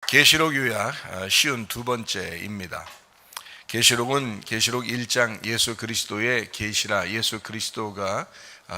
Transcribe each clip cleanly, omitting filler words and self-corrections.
계시록 요약 쉬운 두 번째입니다. 계시록은 계시록 1장 예수 그리스도의 계시라, 예수 그리스도가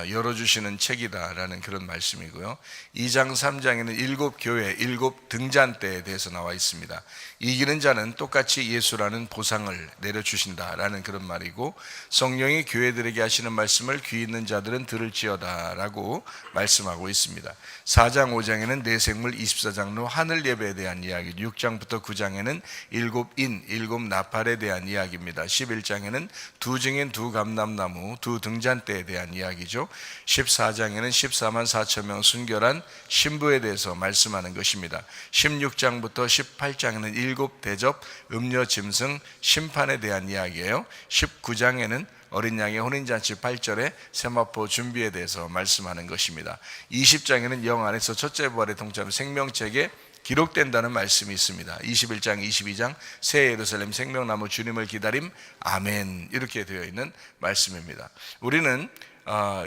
열어주시는 책이다라는 그런 말씀이고요. 2장 3장에는 7교회 7등잔대에 대해서 나와 있습니다. 이기는 자는 똑같이 예수라는 보상을 내려주신다라는 그런 말이고, 성령이 교회들에게 하시는 말씀을 귀 있는 자들은 들을지어다 라고 말씀하고 있습니다. 4장 5장에는 내생물, 24장로 하늘 예배에 대한 이야기, 6장부터 9장에는 7인 7나팔에 대한 이야기입니다. 11장에는 두 증인 두 감람나무 두 등잔대에 대한 이야기죠. 14장에는 14만 4천 명 순결한 신부에 대해서 말씀하는 것입니다. 16장부터 18장에는 7대접 음료 짐승 심판에 대한 이야기예요. 19장에는 어린 양의 혼인잔치 8절에 세마포 준비에 대해서 말씀하는 것입니다. 20장에는 영 안에서 첫째 부활의 통치하는 생명책에 기록된다는 말씀이 있습니다. 21장, 22장 새 예루살렘 생명나무 주님을 기다림 아멘, 이렇게 되어 있는 말씀입니다. 우리는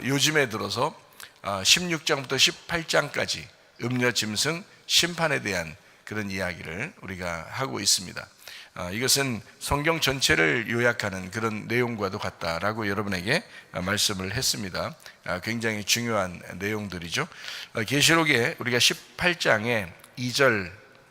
요즘에 들어서 16장부터 18장까지 음녀 짐승 심판에 대한 그런 이야기를 우리가 하고 있습니다. 이것은 성경 전체를 요약하는 그런 내용과도 같다라고 여러분에게 말씀을 했습니다. 굉장히 중요한 내용들이죠. 계시록에 우리가 18장에 2절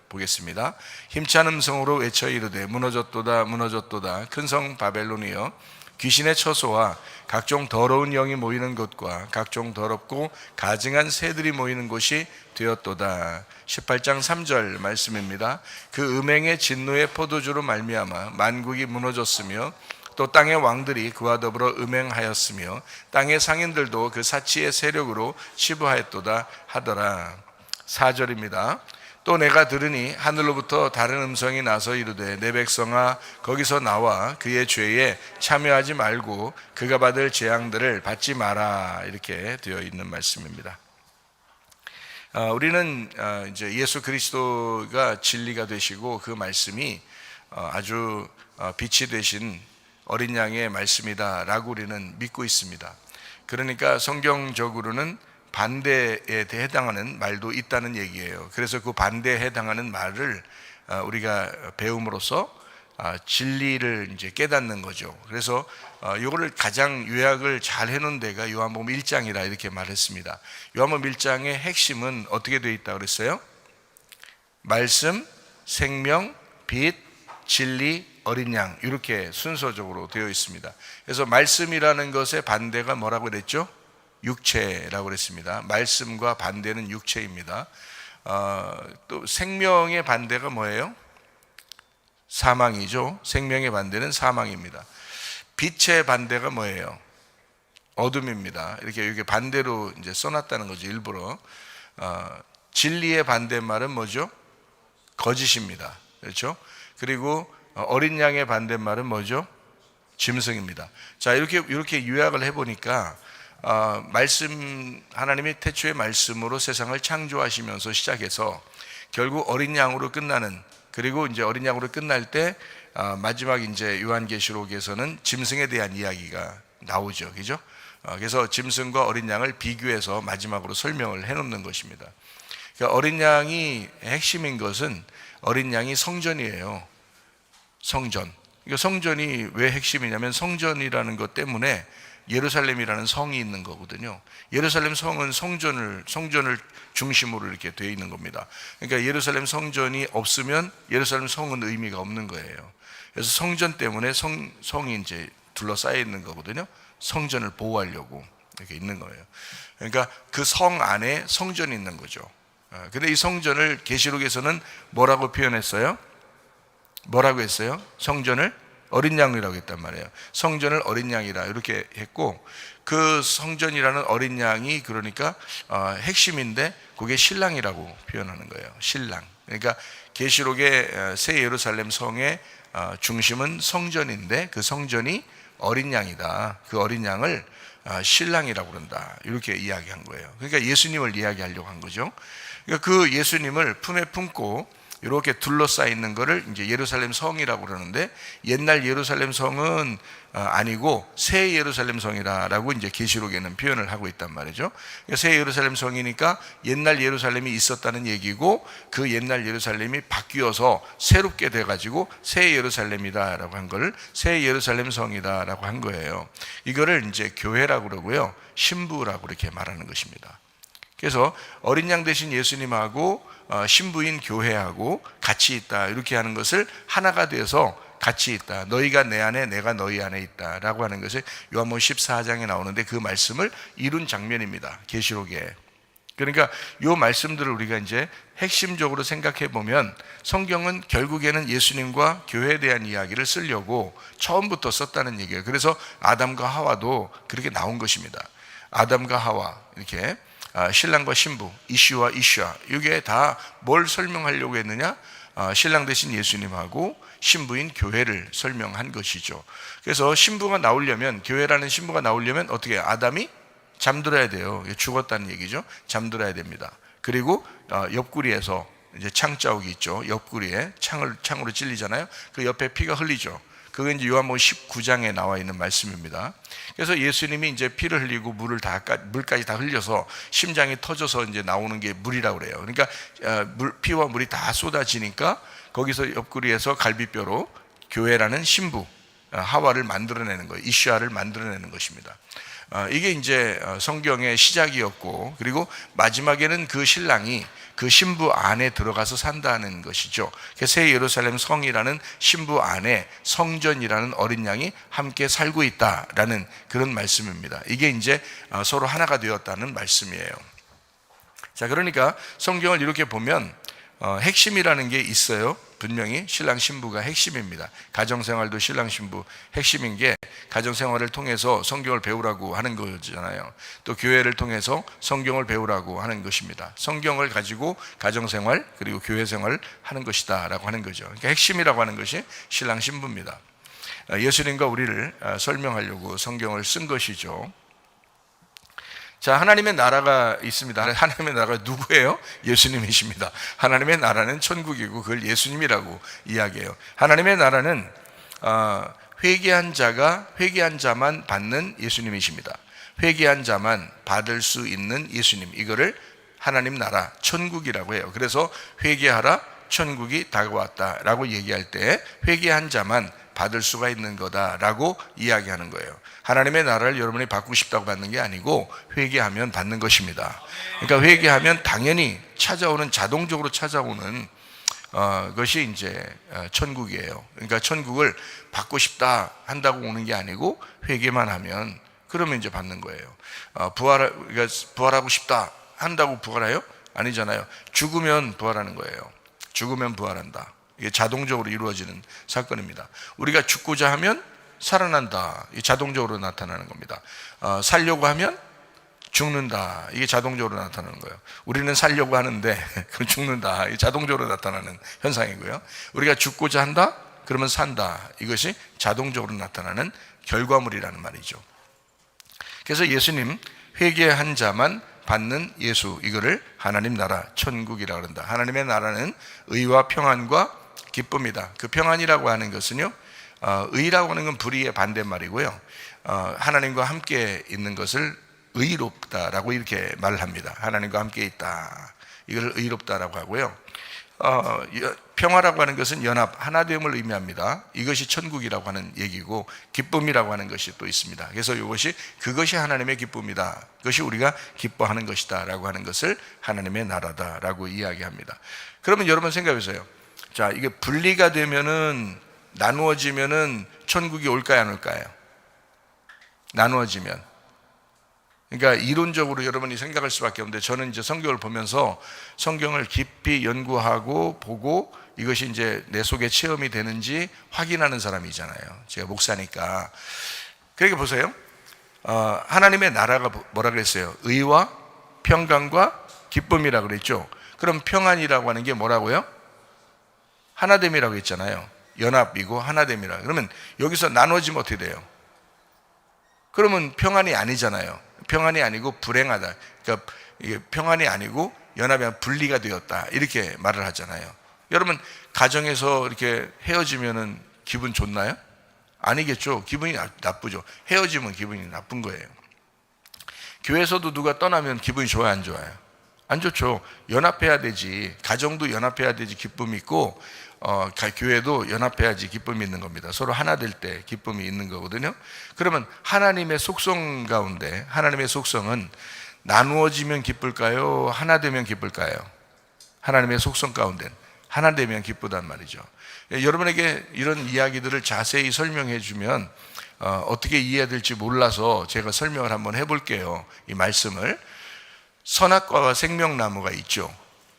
보겠습니다. 힘찬 음성으로 외쳐 이르되 무너졌도다 무너졌도다 큰 성 바벨론이여, 귀신의 처소와 각종 더러운 영이 모이는 곳과 각종 더럽고 가증한 새들이 모이는 곳이 되었도다. 18장 3절 말씀입니다. 그 음행의 진노의 포도주로 말미암아 만국이 무너졌으며 또 땅의 왕들이 그와 더불어 음행하였으며 땅의 상인들도 그 사치의 세력으로 치부하였도다 하더라. 4절입니다. 또 내가 들으니 하늘로부터 다른 음성이 나서 이르되 내 백성아 거기서 나와 그의 죄에 참여하지 말고 그가 받을 재앙들을 받지 마라, 이렇게 되어 있는 말씀입니다. 우리는 이제 예수 그리스도가 진리가 되시고 그 말씀이 아주 빛이 되신 어린 양의 말씀이다라고 우리는 믿고 있습니다. 그러니까 성경적으로는 반대에 해당하는 말도 있다는 얘기예요. 그래서 그 반대에 해당하는 말을 우리가 배움으로써 진리를 이제 깨닫는 거죠. 그래서 이거를 가장 요약을 잘 해놓은 데가 요한복음 1장이라 이렇게 말했습니다. 요한복음 1장의 핵심은 어떻게 되어 있다고 그랬어요? 말씀, 생명, 빛, 진리, 어린 양, 이렇게 순서적으로 되어 있습니다. 그래서 말씀이라는 것의 반대가 뭐라고 그랬죠? 육체라고 그랬습니다. 말씀과 반대는 육체입니다. 또 생명의 반대가 뭐예요? 사망이죠. 생명의 반대는 사망입니다. 빛의 반대가 뭐예요? 어둠입니다. 이렇게 반대로 이제 써놨다는 거죠, 일부러. 진리의 반대말은 뭐죠? 거짓입니다. 그렇죠? 그리고 어린 양의 반대말은 뭐죠? 짐승입니다. 자, 이렇게 요약을 해보니까 말씀, 하나님이 태초의 말씀으로 세상을 창조하시면서 시작해서 결국 어린 양으로 끝나는, 그리고 이제 어린 양으로 끝날 때 마지막 이제 요한계시록에서는 짐승에 대한 이야기가 나오죠, 그죠? 그래서 짐승과 어린 양을 비교해서 마지막으로 설명을 해놓는 것입니다. 그러니까 어린 양이 핵심인 것은 어린 양이 성전이에요. 성전. 그러니까 성전이 왜 핵심이냐면 성전이라는 것 때문에 예루살렘이라는 성이 있는 거거든요. 예루살렘 성은 성전을 중심으로 이렇게 되어 있는 겁니다. 그러니까 예루살렘 성전이 없으면 예루살렘 성은 의미가 없는 거예요. 그래서 성전 때문에 성이 이제 둘러싸여 있는 거거든요. 성전을 보호하려고 이렇게 있는 거예요. 그러니까 그 성 안에 성전이 있는 거죠. 근데 이 성전을 계시록에서는 뭐라고 표현했어요? 뭐라고 했어요? 성전을 어린 양이라고 했단 말이에요. 성전을 어린 양이라 이렇게 했고, 그 성전이라는 어린 양이 그러니까 핵심인데 그게 신랑이라고 표현하는 거예요. 신랑. 그러니까 계시록의 새 예루살렘 성의 중심은 성전인데 그 성전이 어린 양이다. 그 어린 양을 신랑이라고 그런다. 이렇게 이야기한 거예요. 그러니까 예수님을 이야기하려고 한 거죠. 그러니까 그 예수님을 품에 품고 이렇게 둘러싸여 있는 거를 이제 예루살렘 성이라고 그러는데, 옛날 예루살렘 성은 아니고 새 예루살렘 성이라고 이제 계시록에는 표현을 하고 있단 말이죠. 그러니까 새 예루살렘 성이니까 옛날 예루살렘이 있었다는 얘기고, 그 옛날 예루살렘이 바뀌어서 새롭게 돼가지고 새 예루살렘이다라고 한 걸 새 예루살렘 성이다라고 한 거예요. 이거를 이제 교회라고 그러고요, 신부라고 이렇게 말하는 것입니다. 그래서 어린 양 되신 예수님하고 신부인 교회하고 같이 있다, 이렇게 하는 것을 하나가 되어서 같이 있다, 너희가 내 안에 내가 너희 안에 있다 라고 하는 것을 요한복음 14장에 나오는데, 그 말씀을 이룬 장면입니다, 계시록에. 그러니까 이 말씀들을 우리가 이제 핵심적으로 생각해 보면, 성경은 결국에는 예수님과 교회에 대한 이야기를 쓰려고 처음부터 썼다는 얘기예요. 그래서 아담과 하와도 그렇게 나온 것입니다. 아담과 하와, 이렇게 신랑과 신부, 이슈와 이슈아, 이게 다 뭘 설명하려고 했느냐? 신랑 되신 예수님하고 신부인 교회를 설명한 것이죠. 그래서 신부가 나오려면, 교회라는 신부가 나오려면 어떻게 해요? 아담이 잠들어야 돼요. 죽었다는 얘기죠. 잠들어야 됩니다. 그리고 옆구리에서 이제 창자욱이 있죠. 옆구리에 창으로 찔리잖아요. 그 옆에 피가 흘리죠. 그게 이제 요한복음 19장에 나와 있는 말씀입니다. 그래서 예수님이 이제 피를 흘리고 물까지 다 흘려서 심장이 터져서 이제 나오는 게 물이라고 그래요. 그러니까 피와 물이 다 쏟아지니까 거기서 옆구리에서 갈비뼈로 교회라는 신부 하와를 만들어내는 거예요. 이슈아를 만들어내는 것입니다. 이게 이제 성경의 시작이었고, 그리고 마지막에는 그 신랑이 그 신부 안에 들어가서 산다는 것이죠. 새 예루살렘 성이라는 신부 안에 성전이라는 어린 양이 함께 살고 있다라는 그런 말씀입니다. 이게 이제 서로 하나가 되었다는 말씀이에요. 자, 그러니까 성경을 이렇게 보면 핵심이라는 게 있어요. 분명히 신랑 신부가 핵심입니다. 가정생활도 신랑 신부 핵심인 게, 가정생활을 통해서 성경을 배우라고 하는 거잖아요. 또 교회를 통해서 성경을 배우라고 하는 것입니다. 성경을 가지고 가정생활 그리고 교회생활을 하는 것이다 라고 하는 거죠. 그러니까 핵심이라고 하는 것이 신랑 신부입니다. 예수님과 우리를 설명하려고 성경을 쓴 것이죠. 자, 하나님의 나라가 있습니다. 하나님의 나라가 누구예요? 예수님이십니다. 하나님의 나라는 천국이고 그걸 예수님이라고 이야기해요. 하나님의 나라는 회개한 자만 받는 예수님이십니다. 회개한 자만 받을 수 있는 예수님, 이거를 하나님 나라, 천국이라고 해요. 그래서 회개하라, 천국이 다가왔다라고 얘기할 때 회개한 자만 받을 수가 있는 거다라고 이야기하는 거예요. 하나님의 나라를 여러분이 받고 싶다고 받는 게 아니고 회개하면 받는 것입니다. 그러니까 회개하면 당연히 자동적으로 찾아오는 것이 이제 천국이에요. 그러니까 천국을 받고 싶다 한다고 오는 게 아니고 회개만 하면, 그러면 이제 받는 거예요. 그러니까 부활하고 싶다 한다고 부활해요? 아니잖아요. 죽으면 부활하는 거예요. 죽으면 부활한다. 이게 자동적으로 이루어지는 사건입니다. 우리가 죽고자 하면 살아난다. 이게 자동적으로 나타나는 겁니다. 살려고 하면 죽는다. 이게 자동적으로 나타나는 거예요. 우리는 살려고 하는데 그럼 죽는다. 이게 자동적으로 나타나는 현상이고요. 우리가 죽고자 한다? 그러면 산다. 이것이 자동적으로 나타나는 결과물이라는 말이죠. 그래서 예수님, 회개한 자만 받는 예수, 이거를 하나님 나라, 천국이라고 한다. 하나님의 나라는 의와 평안과 기쁨이다. 그 평안이라고 하는 것은요, 의라고 하는 건 불의의 반대말이고요, 하나님과 함께 있는 것을 의롭다라고 이렇게 말을 합니다. 하나님과 함께 있다, 이걸 의롭다라고 하고요. 평화라고 하는 것은 연합, 하나됨을 의미합니다. 이것이 천국이라고 하는 얘기고, 기쁨이라고 하는 것이 또 있습니다. 그래서 그것이 하나님의 기쁨이다, 그것이 우리가 기뻐하는 것이다 라고 하는 것을 하나님의 나라다라고 이야기합니다. 그러면 여러분 생각해보세요. 자, 이게 분리가 되면은, 나누어지면은 천국이 올까요, 안 올까요? 나누어지면. 그러니까 이론적으로 여러분이 생각할 수밖에 없는데, 저는 이제 성경을 보면서 성경을 깊이 연구하고 보고 이것이 이제 내 속에 체험이 되는지 확인하는 사람이잖아요. 제가 목사니까. 그러니까 보세요. 하나님의 나라가 뭐라 그랬어요? 의와 평강과 기쁨이라 그랬죠. 그럼 평안이라고 하는 게 뭐라고요? 하나됨이라고 했잖아요. 연합이고 하나됨이라. 그러면 여기서 나눠지면 어떻게 돼요? 그러면 평안이 아니잖아요. 평안이 아니고 불행하다. 그러니까 이게 평안이 아니고 연합이 아니라 분리가 되었다, 이렇게 말을 하잖아요. 여러분 가정에서 이렇게 헤어지면은 기분 좋나요? 아니겠죠. 기분이 나쁘죠. 헤어지면 기분이 나쁜 거예요. 교회에서도 누가 떠나면 기분이 좋아요, 안 좋아요? 안 좋죠. 연합해야 되지. 가정도 연합해야 되지 기쁨이 있고, 교회도 연합해야지 기쁨이 있는 겁니다. 서로 하나 될 때 기쁨이 있는 거거든요. 그러면 하나님의 속성 가운데, 하나님의 속성은 나누어지면 기쁠까요? 하나 되면 기쁠까요? 하나님의 속성 가운데 하나 되면 기쁘단 말이죠. 여러분에게 이런 이야기들을 자세히 설명해 주면 어떻게 이해해야 될지 몰라서 제가 설명을 한번 해볼게요. 이 말씀을. 선악과와 생명나무가 있죠.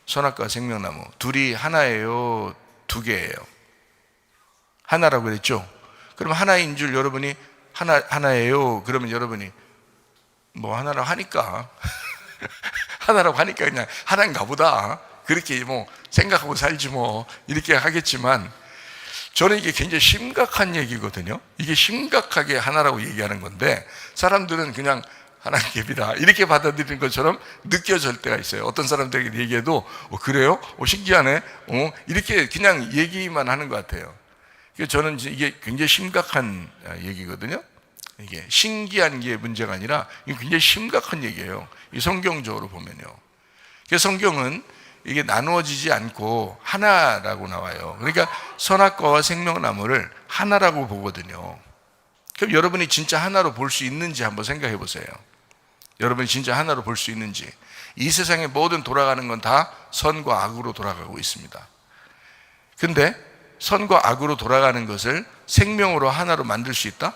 선악과와 생명나무 둘이 하나예요, 두 개예요? 하나라고 그랬죠. 그럼 하나인 줄 여러분이 하나예요 그러면 여러분이 뭐 하나라고 하니까 하나라고 하니까 그냥 하나인가 보다 그렇게 뭐 생각하고 살지 뭐 이렇게 하겠지만, 저는 이게 굉장히 심각한 얘기거든요. 이게 심각하게 하나라고 얘기하는 건데 사람들은 그냥 하나님 갭이다 이렇게 받아들이는 것처럼 느껴질 때가 있어요. 어떤 사람들에게 얘기해도 그래요? 신기하네. 이렇게 그냥 얘기만 하는 것 같아요. 저는 이게 굉장히 심각한 얘기거든요. 이게 신기한 게 문제가 아니라 이게 굉장히 심각한 얘기예요. 이 성경적으로 보면요. 그래서 성경은 이게 나누어지지 않고 하나라고 나와요. 그러니까 선악과와 생명나무를 하나라고 보거든요. 그럼 여러분이 진짜 하나로 볼 수 있는지 한번 생각해 보세요. 여러분이 진짜 하나로 볼 수 있는지. 이 세상의 모든 돌아가는 건 다 선과 악으로 돌아가고 있습니다. 근데 선과 악으로 돌아가는 것을 생명으로 하나로 만들 수 있다?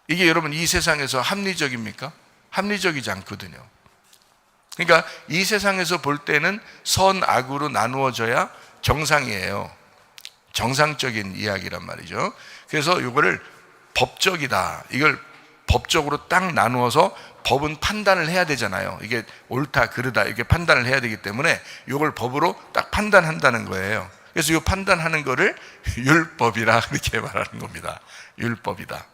이게 여러분 이 세상에서 합리적입니까? 합리적이지 않거든요. 그러니까 이 세상에서 볼 때는 선, 악으로 나누어져야 정상이에요. 정상적인 이야기란 말이죠. 그래서 이거를 법적이다. 이걸 법적으로 딱 나누어서 법은 판단을 해야 되잖아요. 이게 옳다, 그르다 이렇게 판단을 해야 되기 때문에 이걸 법으로 딱 판단한다는 거예요. 그래서 이 판단하는 거를 율법이라 그렇게 말하는 겁니다. 율법이다.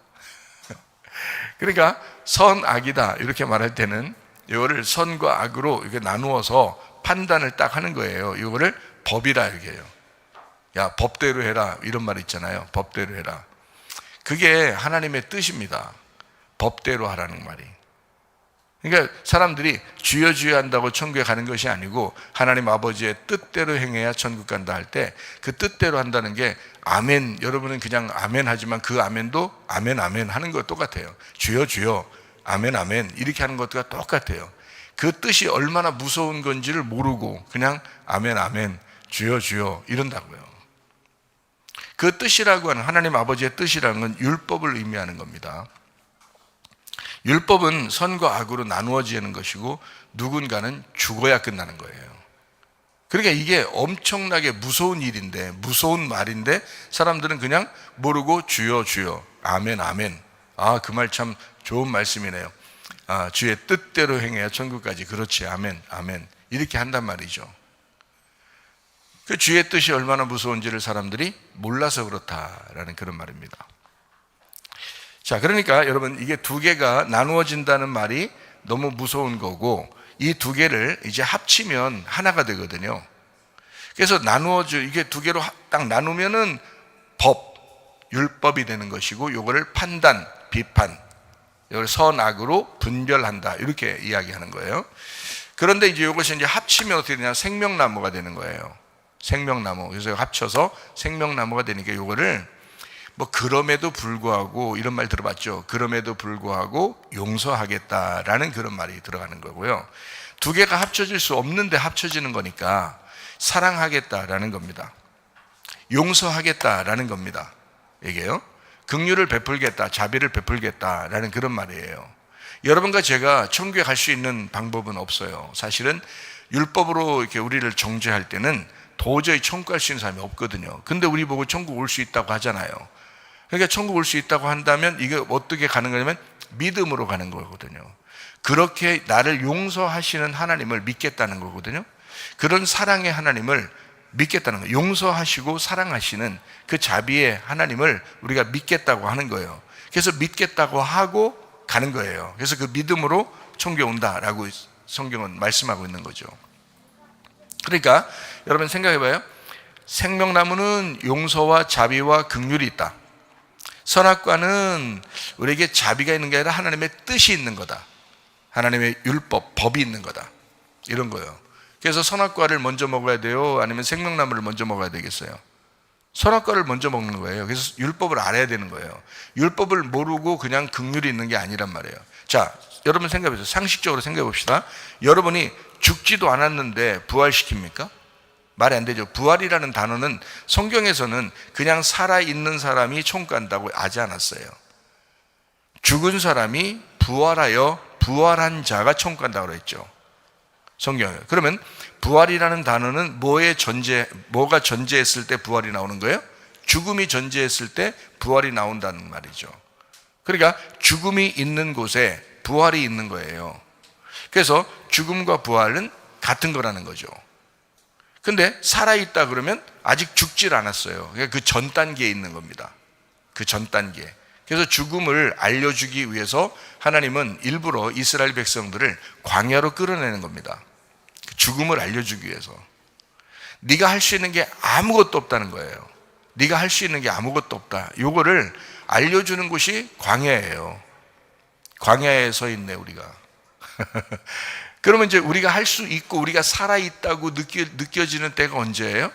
그러니까 선, 악이다 이렇게 말할 때는 이거를 선과 악으로 이렇게 나누어서 판단을 딱 하는 거예요. 이거를 법이라 이렇게 해요. 야, 법대로 해라 이런 말 있잖아요. 법대로 해라. 그게 하나님의 뜻입니다. 법대로 하라는 말이. 그러니까 사람들이 주여 주여 한다고 천국에 가는 것이 아니고 하나님 아버지의 뜻대로 행해야 천국 간다 할 때 그 뜻대로 한다는 게 아멘. 여러분은 그냥 아멘 하지만 그 아멘도 아멘 아멘 하는 거 똑같아요. 주여 주여 아멘 아멘 이렇게 하는 것과 똑같아요. 그 뜻이 얼마나 무서운 건지를 모르고 그냥 아멘 아멘 주여 주여 이런다고요. 그 뜻이라고 하는 하나님 아버지의 뜻이라는 건 율법을 의미하는 겁니다. 율법은 선과 악으로 나누어지는 것이고 누군가는 죽어야 끝나는 거예요. 그러니까 이게 엄청나게 무서운 일인데, 무서운 말인데 사람들은 그냥 모르고 주여 주여 아멘 아멘. 그 말 참 좋은 말씀이네요. 주의 뜻대로 행해야 천국까지. 그렇지, 아멘 아멘 이렇게 한단 말이죠. 그 주의 뜻이 얼마나 무서운지를 사람들이 몰라서 그렇다라는 그런 말입니다. 자, 그러니까 여러분 이게 두 개가 나누어진다는 말이 너무 무서운 거고, 이 두 개를 이제 합치면 하나가 되거든요. 그래서 이게 두 개로 딱 나누면은 법, 율법이 되는 것이고, 요거를 판단, 비판, 이걸 선악으로 분별한다 이렇게 이야기하는 거예요. 그런데 이제 이것이 이제 합치면 어떻게 되냐? 생명나무가 되는 거예요. 생명나무. 그래서 합쳐서 생명나무가 되니까 요거를 뭐 그럼에도 불구하고 이런 말 들어봤죠? 그럼에도 불구하고 용서하겠다라는 그런 말이 들어가는 거고요. 두 개가 합쳐질 수 없는데 합쳐지는 거니까 사랑하겠다라는 겁니다. 용서하겠다라는 겁니다. 이게요. 긍휼을 베풀겠다, 자비를 베풀겠다라는 그런 말이에요. 여러분과 제가 천국에 갈 수 있는 방법은 없어요. 사실은 율법으로 이렇게 우리를 정죄할 때는 도저히 천국 갈 수 있는 사람이 없거든요. 근데 우리 보고 천국 올 수 있다고 하잖아요. 그러니까 천국 올 수 있다고 한다면 이게 어떻게 가는 거냐면 믿음으로 가는 거거든요. 그렇게 나를 용서하시는 하나님을 믿겠다는 거거든요. 그런 사랑의 하나님을 믿겠다는 거예요. 용서하시고 사랑하시는 그 자비의 하나님을 우리가 믿겠다고 하는 거예요. 그래서 믿겠다고 하고 가는 거예요. 그래서 그 믿음으로 천국에 온다라고 성경은 말씀하고 있는 거죠. 그러니까 여러분 생각해봐요. 생명나무는 용서와 자비와 긍휼이 있다. 선악과는 우리에게 자비가 있는 게 아니라 하나님의 뜻이 있는 거다. 하나님의 율법, 법이 있는 거다. 이런 거예요. 그래서 선악과를 먼저 먹어야 돼요? 아니면 생명나무를 먼저 먹어야 되겠어요? 선악과를 먼저 먹는 거예요. 그래서 율법을 알아야 되는 거예요. 율법을 모르고 그냥 긍휼이 있는 게 아니란 말이에요. 자, 여러분 생각해 보세요. 상식적으로 생각해 봅시다. 여러분이 죽지도 않았는데 부활시킵니까? 말이 안 되죠. 부활이라는 단어는 성경에서는 그냥 살아있는 사람이 총 간다고 하지 않았어요. 죽은 사람이 부활하여 부활한 자가 총 간다고 했죠. 성경에. 그러면 부활이라는 단어는 뭐가 전제했을 때 부활이 나오는 거예요? 죽음이 전제했을 때 부활이 나온다는 말이죠. 그러니까 죽음이 있는 곳에 부활이 있는 거예요. 그래서 죽음과 부활은 같은 거라는 거죠. 근데 살아있다 그러면 아직 죽질 않았어요. 그러니까 그 전 단계에 있는 겁니다. 그 전 단계. 그래서 죽음을 알려주기 위해서 하나님은 일부러 이스라엘 백성들을 광야로 끌어내는 겁니다. 죽음을 알려주기 위해서. 네가 할 수 있는 게 아무것도 없다는 거예요. 네가 할 수 있는 게 아무것도 없다. 요거를 알려주는 곳이 광야예요. 광야에 서 있네 우리가. 그러면 이제 우리가 할 수 있고 우리가 살아있다고 느껴지는 때가 언제예요?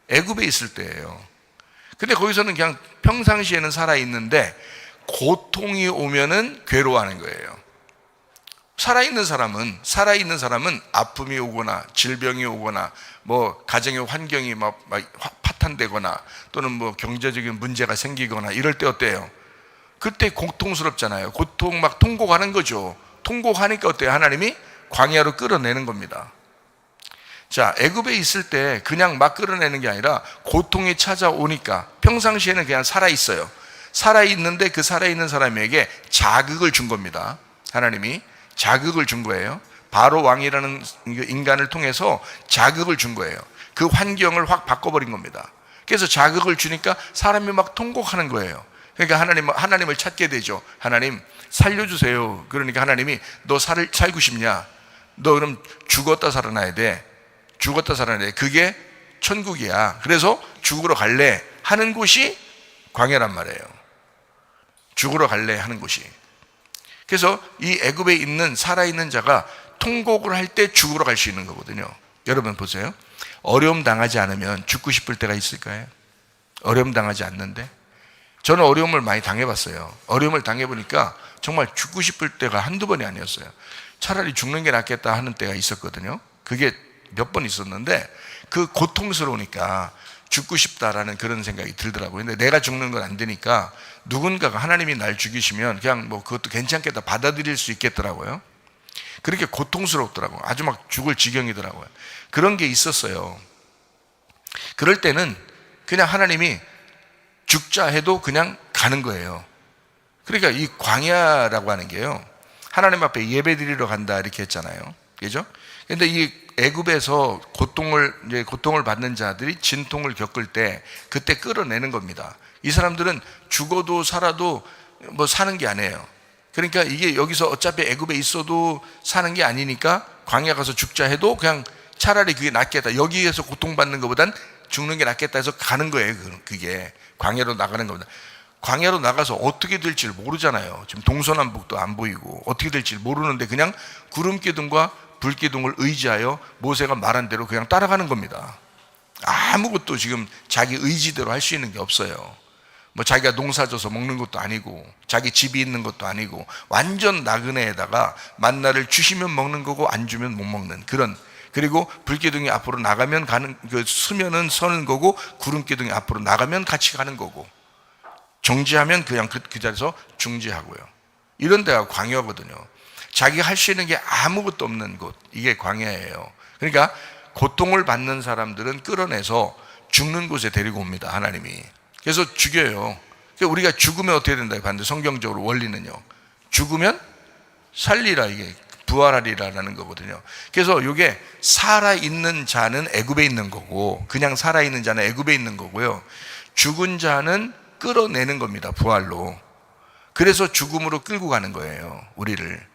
애굽에 있을 때예요. 근데 거기서는 그냥 평상시에는 살아있는데 고통이 오면은 괴로워하는 거예요. 살아있는 사람은 아픔이 오거나 질병이 오거나 뭐 가정의 환경이 막 파탄되거나 또는 뭐 경제적인 문제가 생기거나 이럴 때 어때요? 그때 고통스럽잖아요. 고통 막 통곡하는 거죠. 통곡하니까 어때요? 하나님이 광야로 끌어내는 겁니다. 자, 애굽에 있을 때 그냥 막 끌어내는 게 아니라 고통이 찾아오니까 평상시에는 그냥 살아있어요. 살아있는데 그 살아있는 사람에게 자극을 준 겁니다. 하나님이 자극을 준 거예요. 바로 왕이라는 인간을 통해서 자극을 준 거예요. 그 환경을 확 바꿔버린 겁니다. 그래서 자극을 주니까 사람이 막 통곡하는 거예요. 그러니까 하나님을 찾게 되죠. 하나님 살려주세요. 그러니까 하나님이 너 살고 싶냐? 너 그럼 죽었다 살아나야 돼. 죽었다 살아나야 돼. 그게 천국이야. 그래서 죽으러 갈래 하는 곳이 광야란 말이에요. 죽으러 갈래 하는 곳이. 그래서 이 애굽에 있는 살아있는 자가 통곡을 할 때 죽으러 갈 수 있는 거거든요. 여러분 보세요. 어려움 당하지 않으면 죽고 싶을 때가 있을까요? 어려움 당하지 않는데. 저는 어려움을 많이 당해봤어요. 어려움을 당해보니까 정말 죽고 싶을 때가 한두 번이 아니었어요. 차라리 죽는 게 낫겠다 하는 때가 있었거든요. 그게 몇 번 있었는데 그 고통스러우니까 죽고 싶다라는 그런 생각이 들더라고요. 근데 내가 죽는 건 안 되니까 누군가가 하나님이 날 죽이시면 그냥 뭐 그것도 괜찮겠다 받아들일 수 있겠더라고요. 그렇게 고통스럽더라고요. 아주 막 죽을 지경이더라고요. 그런 게 있었어요. 그럴 때는 그냥 하나님이 죽자 해도 그냥 가는 거예요. 그러니까 이 광야라고 하는 게요, 하나님 앞에 예배 드리러 간다 이렇게 했잖아요. 그죠? 근데 이 애굽에서 고통을 받는 자들이 진통을 겪을 때 그때 끌어내는 겁니다. 이 사람들은 죽어도 살아도 뭐 사는 게 아니에요. 그러니까 이게 여기서 어차피 애굽에 있어도 사는 게 아니니까 광야 가서 죽자 해도 그냥 차라리 그게 낫겠다. 여기에서 고통받는 것보단 죽는 게 낫겠다 해서 가는 거예요. 그게 광야로 나가는 겁니다. 광야로 나가서 어떻게 될지 모르잖아요. 지금 동서남북도 안 보이고 어떻게 될지 모르는데 그냥 구름기둥과 불기둥을 의지하여 모세가 말한 대로 그냥 따라가는 겁니다. 아무것도 지금 자기 의지대로 할 수 있는 게 없어요. 뭐 자기가 농사져서 먹는 것도 아니고 자기 집이 있는 것도 아니고 완전 나그네에다가 만나를 주시면 먹는 거고 안 주면 못 먹는 그런. 그리고 불기둥이 앞으로 나가면 가는, 서면은 서는 거고 구름기둥이 앞으로 나가면 같이 가는 거고 정지하면 그냥 그 자리에서 중지하고요. 이런 데가 광야거든요. 자기가 할 수 있는 게 아무것도 없는 곳, 이게 광야예요. 그러니까 고통을 받는 사람들은 끌어내서 죽는 곳에 데리고 옵니다. 하나님이. 그래서 죽여요. 그러니까 우리가 죽으면 어떻게 된다? 반대 성경적으로 원리는요, 죽으면 살리라, 이게 부활하리라라는 거거든요. 그래서 이게 살아있는 자는 애굽에 있는 거고 그냥 살아있는 자는 애굽에 있는 거고요, 죽은 자는 끌어내는 겁니다. 부활로. 그래서 죽음으로 끌고 가는 거예요, 우리를.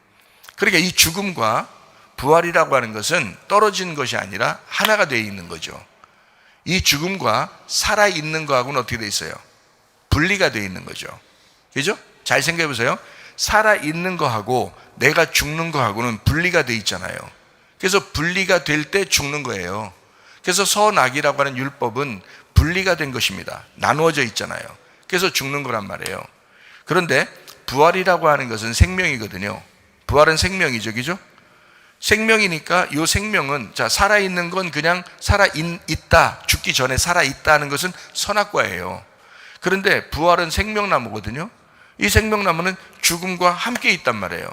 그러니까 이 죽음과 부활이라고 하는 것은 떨어진 것이 아니라 하나가 되어 있는 거죠. 이 죽음과 살아있는 거하고는 어떻게 돼 있어요? 분리가 되어 있는 거죠. 그죠? 잘 생각해 보세요. 살아있는 거하고 내가 죽는 거하고는 분리가 되어 있잖아요. 그래서 분리가 될 때 죽는 거예요. 그래서 선악이라고 하는 율법은 분리가 된 것입니다. 나누어져 있잖아요. 그래서 죽는 거란 말이에요. 그런데 부활이라고 하는 것은 생명이거든요. 부활은 생명이죠. 그죠? 생명이니까 이 생명은, 자, 살아있는 건 그냥 살아있다, 죽기 전에 살아있다는 것은 선악과예요. 그런데 부활은 생명나무거든요. 이 생명나무는 죽음과 함께 있단 말이에요.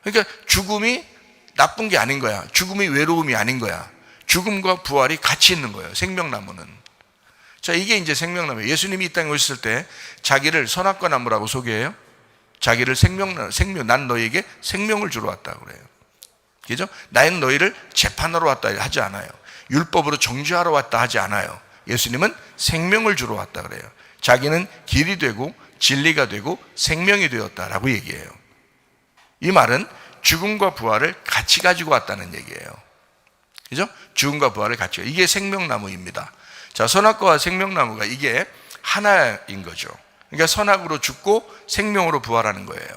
그러니까 죽음이 나쁜 게 아닌 거야. 죽음이 외로움이 아닌 거야. 죽음과 부활이 같이 있는 거예요. 생명나무는. 자, 이게 이제 생명나무예요. 예수님이 이 땅에 오셨을 때 자기를 선악과 나무라고 소개해요. 자기를 난 너희에게 생명을 주러 왔다고 그래요. 그죠? 나는 너희를 재판하러 왔다 하지 않아요. 율법으로 정죄하러 왔다 하지 않아요. 예수님은 생명을 주러 왔다 그래요. 자기는 길이 되고 진리가 되고 생명이 되었다라고 얘기해요. 이 말은 죽음과 부활을 같이 가지고 왔다는 얘기예요. 그죠? 죽음과 부활을 같이. 이게 생명나무입니다. 자, 선악과와 생명나무가 이게 하나인 거죠. 그러니까 선악으로 죽고 생명으로 부활하는 거예요.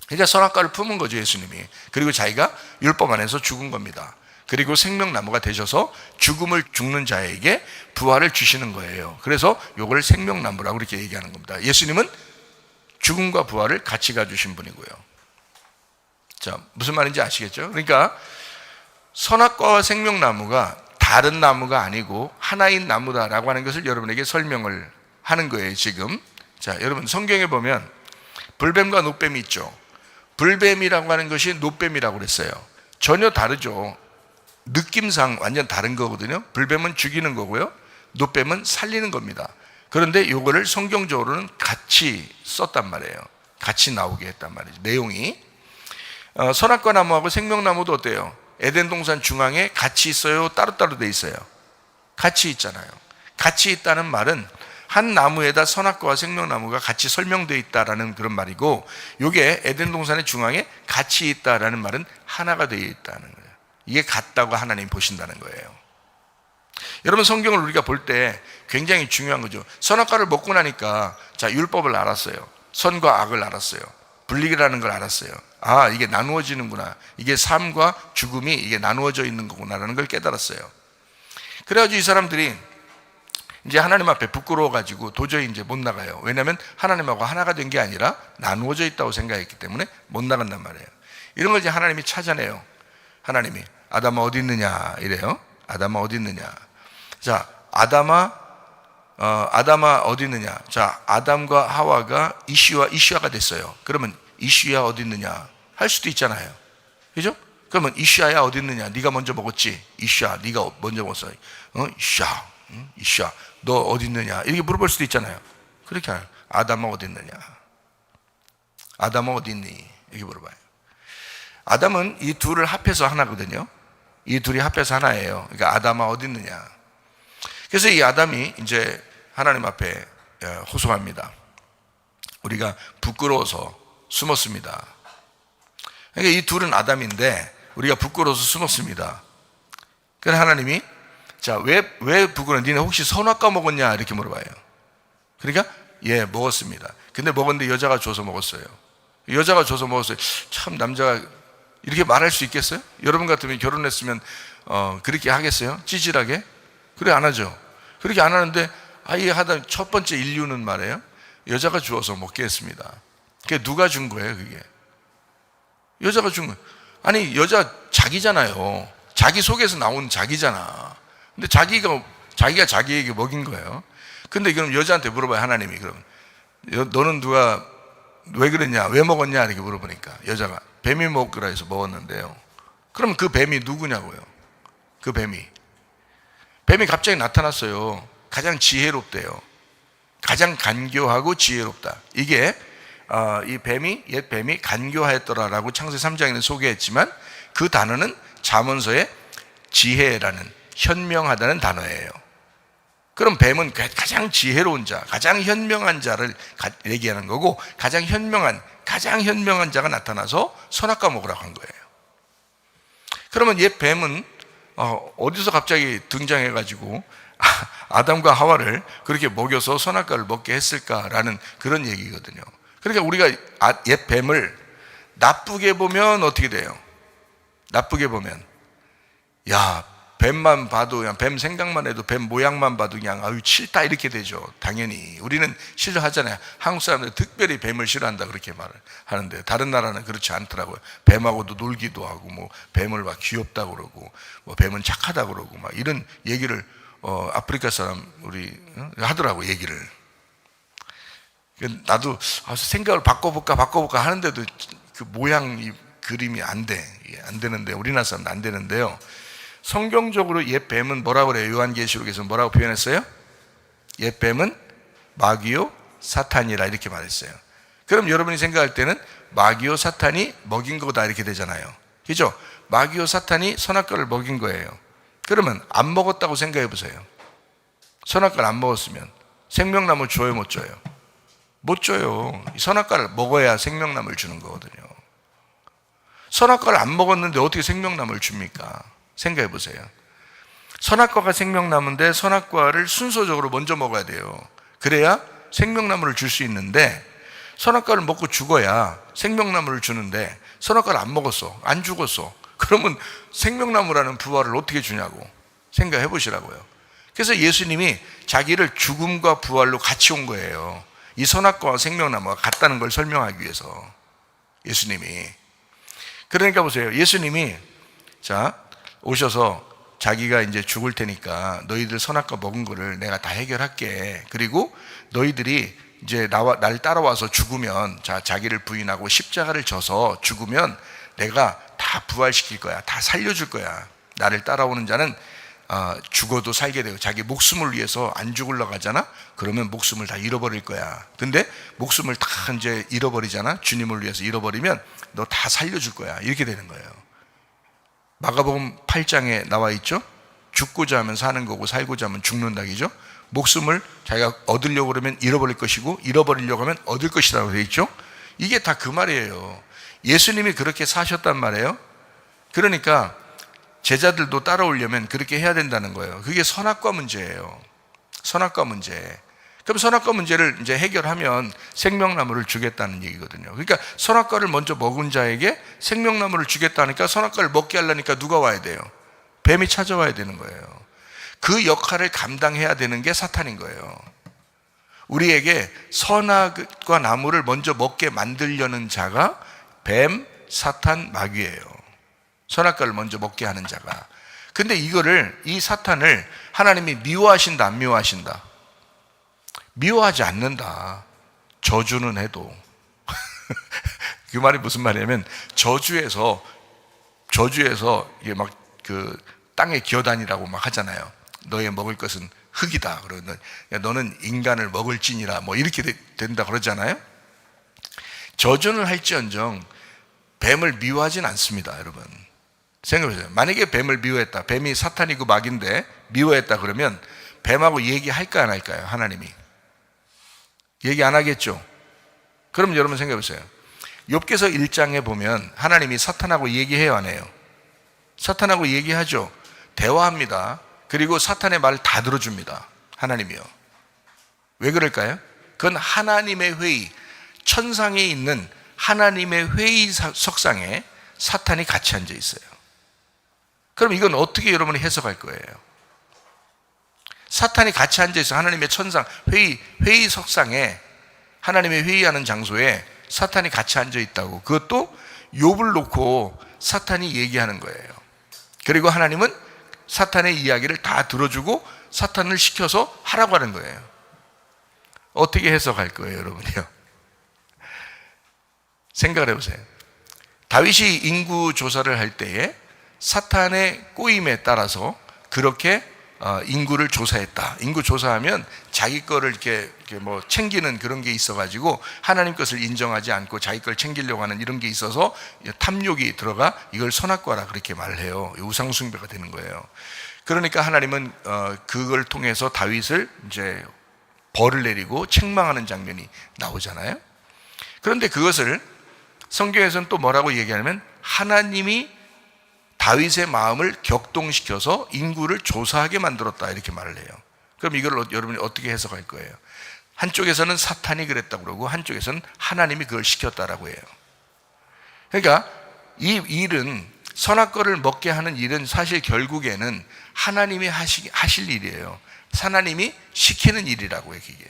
그러니까 선악과를 품은 거죠, 예수님이. 그리고 자기가 율법 안에서 죽은 겁니다. 그리고 생명나무가 되셔서 죽음을 죽는 자에게 부활을 주시는 거예요. 그래서 이걸 생명나무라고 이렇게 얘기하는 겁니다. 예수님은 죽음과 부활을 같이 가주신 분이고요. 자, 무슨 말인지 아시겠죠? 그러니까 선악과와 생명나무가 다른 나무가 아니고 하나인 나무다라고 하는 것을 여러분에게 설명을 하는 거예요, 지금. 자, 여러분 성경에 보면 불뱀과 노뱀이 있죠. 불뱀이라고 하는 것이 노뱀이라고 그랬어요. 전혀 다르죠. 느낌상 완전 다른 거거든요. 불뱀은 죽이는 거고요. 노뱀은 살리는 겁니다. 그런데 이거를 성경적으로는 같이 썼단 말이에요. 같이 나오게 했단 말이죠. 내용이. 선악과 나무하고 생명나무도 어때요? 에덴 동산 중앙에 같이 있어요? 따로따로 돼 있어요? 같이 있잖아요. 같이 있다는 말은 한 나무에다 선악과와 생명나무가 같이 설명되어 있다라는 그런 말이고, 이게 에덴 동산의 중앙에 같이 있다라는 말은 하나가 되어 있다는 거예요. 이게 같다고 하나님 보신다는 거예요. 여러분 성경을 우리가 볼 때 굉장히 중요한 거죠. 선악과를 먹고 나니까 자, 율법을 알았어요. 선과 악을 알았어요. 분리라는 걸 알았어요. 아, 이게 나누어지는구나. 이게 삶과 죽음이 이게 나누어져 있는 거구나라는 걸 깨달았어요. 그래가지고 이 사람들이 이제 하나님 앞에 부끄러워가지고 도저히 이제 못 나가요. 왜냐하면 하나님하고 하나가 된 게 아니라 나누어져 있다고 생각했기 때문에 못 나간단 말이에요. 이런 걸 이제 하나님이 찾아내요. 하나님이 아담아 어디 있느냐 이래요. 아담아 어디 있느냐. 자, 아담아 어디 있느냐. 자, 아담과 하와가 이슈아가 됐어요. 그러면 이슈야 어디 있느냐 할 수도 있잖아요. 그죠? 그러면 이슈아야 어디 있느냐. 네가 먼저 먹었지. 이슈아 네가 먼저 먹었어. 이슈아 이슈아 너 어디 있느냐 이렇게 물어볼 수도 있잖아요. 그렇게 하요. 아담아 어디 있느냐. 아담아 어디 있니 이렇게 물어봐요. 아담은 이 둘을 합해서 하나거든요. 이 둘이 합해서 하나예요. 그러니까 아담아 어디 있느냐. 그래서 이 아담이 이제 하나님 앞에 호소합니다. 우리가 부끄러워서 숨었습니다. 그러니까 이 둘은 아담인데 우리가 부끄러워서 숨었습니다. 그래서 하나님이 자, 왜 부끄러워? 니네 혹시 선악과 먹었냐? 이렇게 물어봐요. 그러니까 예, 먹었습니다. 근데 먹었는데 여자가 줘서 먹었어요. 여자가 줘서 먹었어요. 참 남자가 이렇게 말할 수 있겠어요? 여러분 같으면 결혼했으면 그렇게 하겠어요? 찌질하게? 그래 안 하죠. 그렇게 안 하는데 아예 하다 첫 번째 인류는 말이에요. 여자가 주어서 먹게 했습니다. 그게 누가 준 거예요, 그게? 여자가 준 거예요. 아니, 여자 자기잖아요. 자기 속에서 나온 자기잖아. 근데 자기가 자기에게 먹인 거예요. 근데 그럼 여자한테 물어봐요, 하나님이. 그럼 너는 누가 왜 그랬냐, 왜 먹었냐 이렇게 물어보니까 여자가 뱀이 먹으라 해서 먹었는데요. 그럼 그 뱀이 누구냐고요? 그 뱀이 갑자기 나타났어요. 가장 지혜롭대요. 가장 간교하고 지혜롭다. 이게 옛 뱀이 간교하였더라라고 창세기 3장에는 소개했지만 그 단어는 잠언서의 지혜라는 현명하다는 단어예요. 그럼 뱀은 가장 지혜로운 자, 가장 현명한 자를 얘기하는 거고, 가장 현명한 자가 나타나서 선악과 먹으라고 한 거예요. 그러면 옛 뱀은 어디서 갑자기 등장해가지고 아담과 하와를 그렇게 먹여서 선악과를 먹게 했을까라는 그런 얘기거든요. 그러니까 우리가 옛 뱀을 나쁘게 보면 어떻게 돼요? 나쁘게 보면, 야, 뱀만 봐도, 그냥 뱀 생각만 해도, 뱀 모양만 봐도 그냥 아유 싫다 이렇게 되죠. 당연히 우리는 싫어하잖아요. 한국 사람들 특별히 뱀을 싫어한다 그렇게 말을 하는데, 다른 나라는 그렇지 않더라고요. 뱀하고도 놀기도 하고, 뭐 뱀을 막 귀엽다 그러고, 뭐 뱀은 착하다 그러고, 막 이런 얘기를 아프리카 사람 우리 하더라고 얘기를. 나도 생각을 바꿔볼까 하는데도 그 모양 이 그림이 안 되는데, 우리나라 사람은 안 되는데요. 성경적으로 옛 뱀은 뭐라고 그래요? 요한계시록에서 뭐라고 표현했어요? 옛 뱀은 마귀요 사탄이라 이렇게 말했어요. 그럼 여러분이 생각할 때는 마귀요 사탄이 먹인 거다 이렇게 되잖아요. 그죠? 마귀요 사탄이 선악과를 먹인 거예요. 그러면 안 먹었다고 생각해 보세요. 선악과를 안 먹었으면 생명나무 줘요, 못 줘요? 못 줘요. 선악과를 먹어야 생명나무를 주는 거거든요. 선악과를 안 먹었는데 어떻게 생명나무를 줍니까? 생각해 보세요. 선악과가 생명나무인데 선악과를 순서적으로 먼저 먹어야 돼요. 그래야 생명나무를 줄 수 있는데, 선악과를 먹고 죽어야 생명나무를 주는데 선악과를 안 먹었어, 안 죽었어. 그러면 생명나무라는 부활을 어떻게 주냐고 생각해 보시라고요. 그래서 예수님이 자기를 죽음과 부활로 같이 온 거예요. 이 선악과와 생명나무가 같다는 걸 설명하기 위해서 예수님이. 그러니까 보세요. 예수님이 오셔서 자기가 이제 죽을 테니까 너희들 선악과 먹은 거를 내가 다 해결할게. 그리고 너희들이 이제 날 따라와서 죽으면, 자기를 부인하고 십자가를 져서 죽으면 내가 다 부활시킬 거야. 다 살려줄 거야. 나를 따라오는 자는 죽어도 살게 되고, 자기 목숨을 위해서 안 죽으려고 하잖아? 그러면 목숨을 다 잃어버릴 거야. 근데 목숨을 다 이제 잃어버리잖아? 주님을 위해서 잃어버리면 너 다 살려줄 거야. 이렇게 되는 거예요. 마가복음 8장에 나와 있죠? 죽고자 하면 사는 거고 살고자 하면 죽는다, 그죠? 목숨을 자기가 얻으려고 그러면 잃어버릴 것이고 잃어버리려고 하면 얻을 것이라고 되어 있죠? 이게 다 그 말이에요. 예수님이 그렇게 사셨단 말이에요. 그러니까 제자들도 따라오려면 그렇게 해야 된다는 거예요. 그게 선악과 문제예요. 선악과 문제. 그럼 선악과 문제를 이제 해결하면 생명나무를 주겠다는 얘기거든요. 그러니까 선악과를 먼저 먹은 자에게 생명나무를 주겠다니까, 선악과를 먹게 하려니까 누가 와야 돼요? 뱀이 찾아와야 되는 거예요. 그 역할을 감당해야 되는 게 사탄인 거예요. 우리에게 선악과 나무를 먼저 먹게 만들려는 자가 뱀, 사탄, 마귀예요. 선악과를 먼저 먹게 하는 자가. 근데 이 사탄을 하나님이 미워하신다, 안 미워하신다? 미워하지 않는다. 저주는 해도. 그 말이 무슨 말이냐면, 저주에서 이게 막 그 땅에 기어다니라고 막 하잖아요. 너의 먹을 것은 흙이다. 그러면 너는 인간을 먹을지니라 뭐 이렇게 된다 그러잖아요. 저주는 할지언정 뱀을 미워하진 않습니다, 여러분. 생각해보세요. 만약에 뱀을 미워했다, 뱀이 사탄이고 마귀인데 미워했다 그러면 뱀하고 얘기할까 안 할까요? 하나님이 얘기 안 하겠죠. 그럼 여러분 생각해보세요. 욥기서 1장에 보면 하나님이 사탄하고 얘기해요, 안 해요? 사탄하고 얘기하죠. 대화합니다. 그리고 사탄의 말을 다 들어줍니다, 하나님이요. 왜 그럴까요? 그건 하나님의 회의, 천상에 있는 하나님의 회의 석상에 사탄이 같이 앉아 있어요. 그럼 이건 어떻게 여러분이 해석할 거예요? 사탄이 같이 앉아 있어. 하나님의 천상 회의 석상에, 하나님의 회의하는 장소에 사탄이 같이 앉아 있다고. 그것도 욥을 놓고 사탄이 얘기하는 거예요. 그리고 하나님은 사탄의 이야기를 다 들어주고 사탄을 시켜서 하라고 하는 거예요. 어떻게 해석할 거예요, 여러분이요? 생각을 해보세요. 다윗이 인구 조사를 할 때에 사탄의 꼬임에 따라서 그렇게 인구를 조사했다. 인구 조사하면 자기 거를 이렇게 뭐 챙기는 그런 게 있어가지고 하나님 것을 인정하지 않고 자기 걸 챙기려고 하는 이런 게 있어서 탐욕이 들어가 이걸 선악과라 그렇게 말을 해요. 우상숭배가 되는 거예요. 그러니까 하나님은 그걸 통해서 다윗을 이제 벌을 내리고 책망하는 장면이 나오잖아요. 그런데 그것을 성경에서는 또 뭐라고 얘기하냐면, 하나님이 다윗의 마음을 격동시켜서 인구를 조사하게 만들었다 이렇게 말을 해요. 그럼 이걸 여러분이 어떻게 해석할 거예요? 한쪽에서는 사탄이 그랬다고 그러고 한쪽에서는 하나님이 그걸 시켰다라고 해요. 그러니까 이 일은, 선악과를 먹게 하는 일은 사실 결국에는 하나님이 하실 일이에요. 하나님이 시키는 일이라고 해요. 그게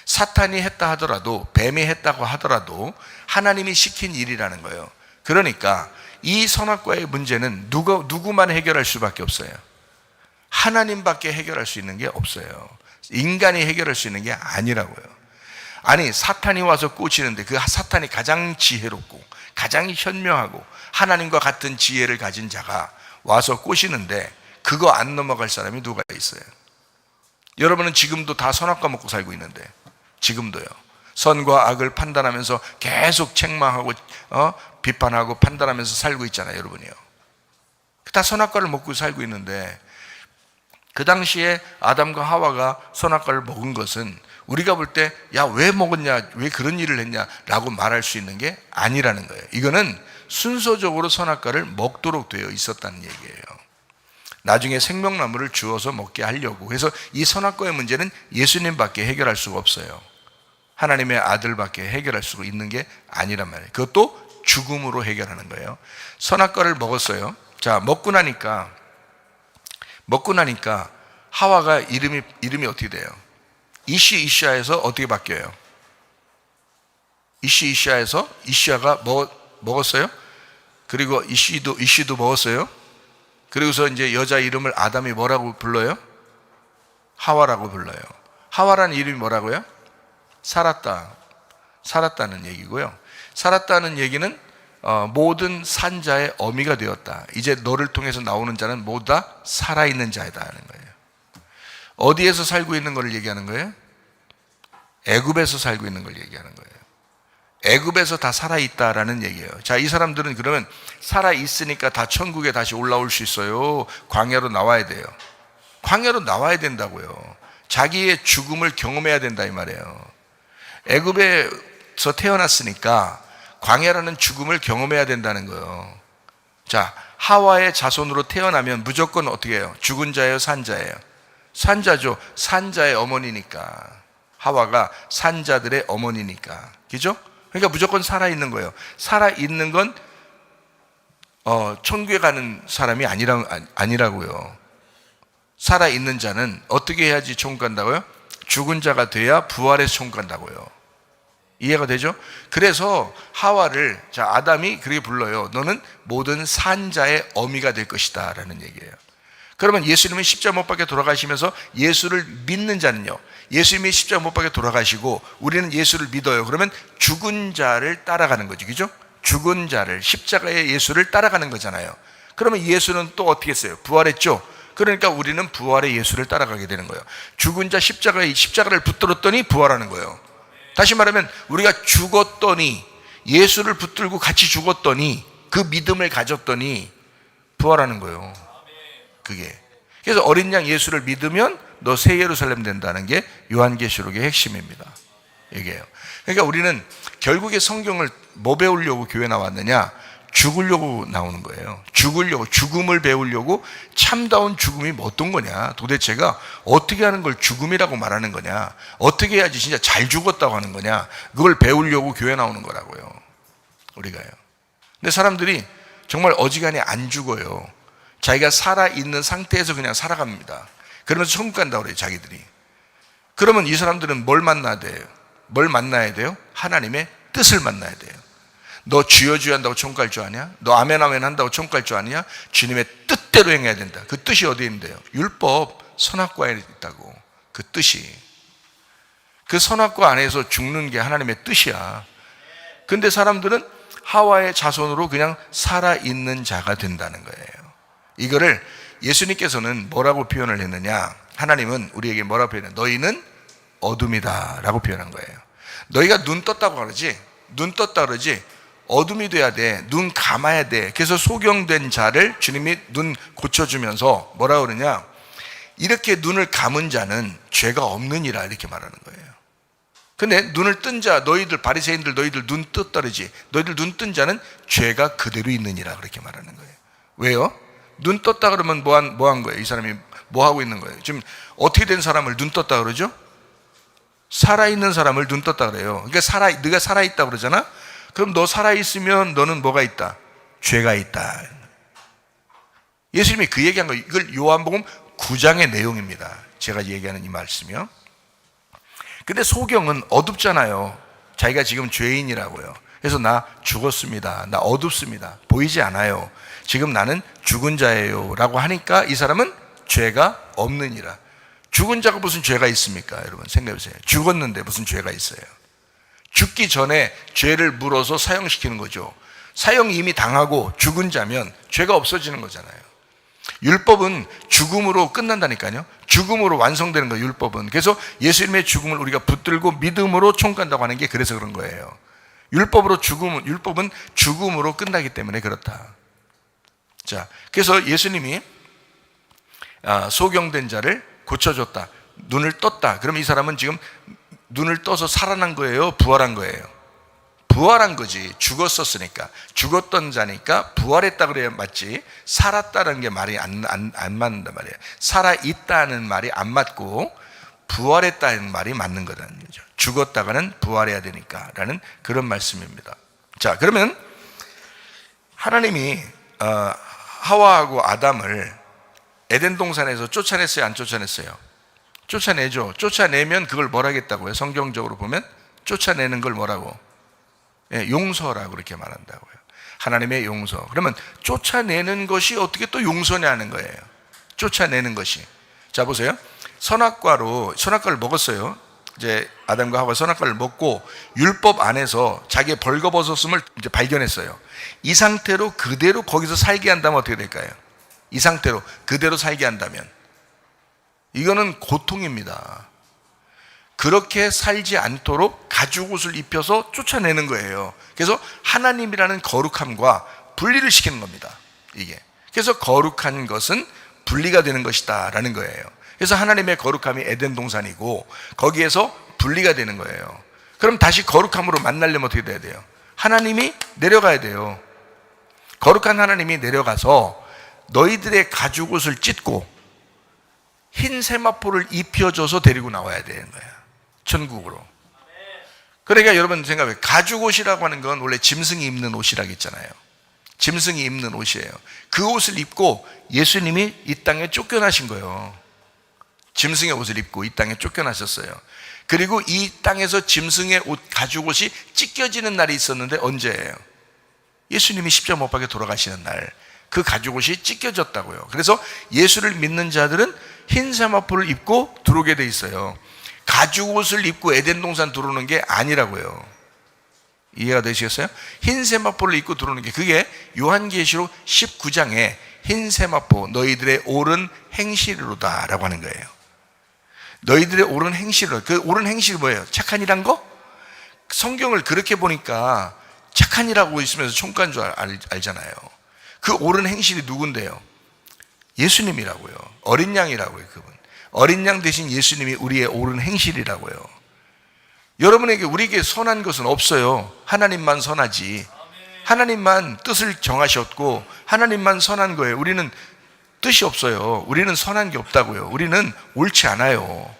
사탄이 했다 하더라도, 뱀이 했다고 하더라도 하나님이 시킨 일이라는 거예요. 그러니까 이 선악과의 문제는 누구만 해결할 수밖에 없어요. 하나님밖에 해결할 수 있는 게 없어요. 인간이 해결할 수 있는 게 아니라고요. 아니, 사탄이 와서 꽂히는데 그 사탄이 가장 지혜롭고 가장 현명하고 하나님과 같은 지혜를 가진 자가 와서 꼬시는데 그거 안 넘어갈 사람이 누가 있어요? 여러분은 지금도 다 선악과 먹고 살고 있는데, 지금도요. 선과 악을 판단하면서 계속 책망하고 비판하고 판단하면서 살고 있잖아요, 여러분이요. 다 선악과를 먹고 살고 있는데, 그 당시에 아담과 하와가 선악과를 먹은 것은 우리가 볼 때 야, 왜 먹었냐, 왜 그런 일을 했냐 라고 말할 수 있는 게 아니라는 거예요. 이거는 순서적으로 선악과를 먹도록 되어 있었다는 얘기예요. 나중에 생명나무를 주어서 먹게 하려고. 그래서 이 선악과의 문제는 예수님밖에 해결할 수가 없어요. 하나님의 아들밖에 해결할 수 있는 게 아니란 말이에요. 그것도 죽음으로 해결하는 거예요. 선악과를 먹었어요. 자, 먹고 나니까 하와가 이름이 어떻게 돼요? 이시아에서 어떻게 바뀌어요? 이시아에서 이시아가 먹었어요. 그리고 이시도 먹었어요. 그리고서 이제 여자 이름을 아담이 뭐라고 불러요? 하와라고 불러요. 하와라는 이름이 뭐라고요? 살았다는 얘기고요. 살았다는 얘기는 모든 산 자의 어미가 되었다. 이제 너를 통해서 나오는 자는 모두 다 살아있는 자이다 하는 거예요. 어디에서 살고 있는 걸 얘기하는 거예요? 애굽에서 살고 있는 걸 얘기하는 거예요. 애굽에서 다 살아있다라는 얘기예요. 자, 이 사람들은 그러면 살아있으니까 다 천국에 다시 올라올 수 있어요? 광야로 나와야 돼요? 광야로 나와야 된다고요. 자기의 죽음을 경험해야 된다 이 말이에요. 애굽에서 태어났으니까 광야라는 죽음을 경험해야 된다는 거예요. 자, 하와의 자손으로 태어나면 무조건 어떻게 해요? 죽은 자예요? 산 자예요? 산자죠. 산자의 어머니니까. 하와가 산자들의 어머니니까. 그죠? 그러니까 무조건 살아있는 거예요. 살아있는 건 천국에 가는 사람이 아니라고요. 살아있는 자는 어떻게 해야지 천국 간다고요? 죽은 자가 돼야 부활해서 천국 간다고요. 이해가 되죠? 그래서 하와를, 자, 아담이 그렇게 불러요. 너는 모든 산자의 어미가 될 것이다 라는 얘기예요. 그러면 예수님은 십자가 못 박혀 돌아가시면서 예수를 믿는 자는요, 예수님이 십자가 못 박혀 돌아가시고 우리는 예수를 믿어요. 그러면 죽은 자를 따라가는 거죠. 그죠? 죽은 자를, 십자가의 예수를 따라가는 거잖아요. 그러면 예수는 또 어떻게 했어요? 부활했죠? 그러니까 우리는 부활의 예수를 따라가게 되는 거예요. 죽은 자 십자가를 붙들었더니 부활하는 거예요. 다시 말하면 우리가 죽었더니, 예수를 붙들고 같이 죽었더니, 그 믿음을 가졌더니 부활하는 거예요. 그게. 그래서 어린 양 예수를 믿으면 너 새 예루살렘 된다는 게 요한계시록의 핵심입니다. 이게요. 그러니까 우리는 결국에 성경을 뭐 배우려고 교회 나왔느냐? 죽으려고 나오는 거예요. 죽음을 배우려고. 참다운 죽음이 어떤 거냐? 도대체가 어떻게 하는 걸 죽음이라고 말하는 거냐? 어떻게 해야지 진짜 잘 죽었다고 하는 거냐? 그걸 배우려고 교회 나오는 거라고요. 우리가요. 근데 사람들이 정말 어지간히 안 죽어요. 자기가 살아있는 상태에서 그냥 살아갑니다. 그러면서 천국 간다고 그래요, 자기들이. 그러면 이 사람들은 뭘 만나야 돼요? 뭘 만나야 돼요? 하나님의 뜻을 만나야 돼요. 너 주여 주여 한다고 천국 갈 줄 아냐? 너 아멘 아멘 한다고 천국 갈 줄 아냐? 주님의 뜻대로 행해야 된다. 그 뜻이 어디에 있는데요? 율법, 선악과에 있다고. 그 뜻이. 그 선악과 안에서 죽는 게 하나님의 뜻이야. 근데 사람들은 하와의 자손으로 그냥 살아있는 자가 된다는 거예요. 이거를 예수님께서는 뭐라고 표현을 했느냐? 하나님은 우리에게 뭐라고 표현해요? 너희는 어둠이다 라고 표현한 거예요. 너희가 눈 떴다고 그러지? 눈 떴다 그러지? 어둠이 돼야 돼. 눈 감아야 돼. 그래서 소경된 자를 주님이 눈 고쳐주면서 뭐라고 그러냐? 이렇게 눈을 감은 자는 죄가 없느니라 이렇게 말하는 거예요. 근데 눈을 뜬 자, 너희들 바리새인들 너희들 눈 떴다 그러지? 너희들 눈 뜬 자는 죄가 그대로 있느니라 그렇게 말하는 거예요. 왜요? 눈 떴다 그러면 뭐 한 거예요? 이 사람이 뭐 하고 있는 거예요? 지금 어떻게 된 사람을 눈 떴다 그러죠? 살아있는 사람을 눈 떴다 그래요. 그러니까 네가 살아있다 그러잖아? 그럼 너 살아있으면 너는 뭐가 있다? 죄가 있다. 예수님이 그 얘기한 거, 이걸 요한복음 9장의 내용입니다. 제가 얘기하는 이 말씀이요. 근데 소경은 어둡잖아요. 자기가 지금 죄인이라고요. 그래서 나 죽었습니다. 나 어둡습니다. 보이지 않아요. 지금 나는 죽은 자예요 라고 하니까 이 사람은 죄가 없느니라. 죽은 자가 무슨 죄가 있습니까? 여러분 생각해보세요. 죽었는데 무슨 죄가 있어요? 죽기 전에 죄를 물어서 사형시키는 거죠. 사형 이미 당하고 죽은 자면 죄가 없어지는 거잖아요. 율법은 죽음으로 끝난다니까요. 죽음으로 완성되는 거예요, 율법은. 그래서 예수님의 죽음을 우리가 붙들고 믿음으로 총간다고 하는 게 그래서 그런 거예요. 율법은 죽음으로 끝나기 때문에 그렇다. 자, 그래서 예수님이 소경된 자를 고쳐줬다. 눈을 떴다. 그럼 이 사람은 지금 눈을 떠서 살아난 거예요? 부활한 거예요? 부활한 거지. 죽었었으니까. 죽었던 자니까 부활했다 그래야 맞지. 살았다는 게 말이 안 맞는단 말이에요. 살아있다는 말이 안 맞고 부활했다는 말이 맞는 거라는 거죠. 죽었다가는 부활해야 되니까 라는 그런 말씀입니다. 자, 그러면 하나님이 하와하고 아담을 에덴 동산에서 쫓아냈어요? 안 쫓아냈어요? 쫓아내죠. 쫓아내면 그걸 뭐라 하겠다고요? 성경적으로 보면 쫓아내는 걸 뭐라고? 용서라고 그렇게 말한다고요. 하나님의 용서. 그러면 쫓아내는 것이 어떻게 또 용서냐는 거예요. 쫓아내는 것이. 자, 보세요. 선악과를 먹었어요. 이제 아담과 하와 선악과를 먹고 율법 안에서 자기의 벌거벗었음을 이제 발견했어요. 이 상태로 그대로 거기서 살게 한다면 어떻게 될까요? 이 상태로 그대로 살게 한다면 이거는 고통입니다. 그렇게 살지 않도록 가죽옷을 입혀서 쫓아내는 거예요. 그래서 하나님이라는 거룩함과 분리를 시키는 겁니다. 이게. 그래서 거룩한 것은 분리가 되는 것이다 라는 거예요. 그래서 하나님의 거룩함이 에덴 동산이고 거기에서 분리가 되는 거예요. 그럼 다시 거룩함으로 만나려면 어떻게 돼야 돼요? 하나님이 내려가야 돼요. 거룩한 하나님이 내려가서 너희들의 가죽옷을 찢고 흰 세마포를 입혀줘서 데리고 나와야 되는 거야. 천국으로. 그러니까 여러분 생각해. 가죽옷이라고 하는 건 원래 짐승이 입는 옷이라고 했잖아요. 짐승이 입는 옷이에요. 그 옷을 입고 예수님이 이 땅에 쫓겨나신 거예요. 짐승의 옷을 입고 이 땅에 쫓겨나셨어요. 그리고 이 땅에서 짐승의 옷, 가죽옷이 찢겨지는 날이 있었는데 언제예요? 예수님이 십자가 못 박혀 돌아가시는 날. 그 가죽옷이 찢겨졌다고요. 그래서 예수를 믿는 자들은 흰 세마포를 입고 들어오게 돼 있어요. 가죽옷을 입고 에덴 동산 들어오는 게 아니라고요. 이해가 되시겠어요? 흰 세마포를 입고 들어오는 게 그게 요한계시록 19장에 흰 세마포 너희들의 옳은 행실로다 라고 하는 거예요. 너희들의 옳은 행실로. 그 옳은 행실이 뭐예요? 착한 일한 거? 성경을 그렇게 보니까 착한 일하고 있으면서 총간 줄 알잖아요. 그 옳은 행실이 누군데요? 예수님이라고요. 어린 양이라고요. 그분. 어린 양 대신 예수님이 우리의 옳은 행실이라고요. 여러분에게 우리에게 선한 것은 없어요. 하나님만 선하지. 하나님만 뜻을 정하셨고 하나님만 선한 거예요. 우리는 뜻이 없어요. 우리는 선한 게 없다고요. 우리는 옳지 않아요.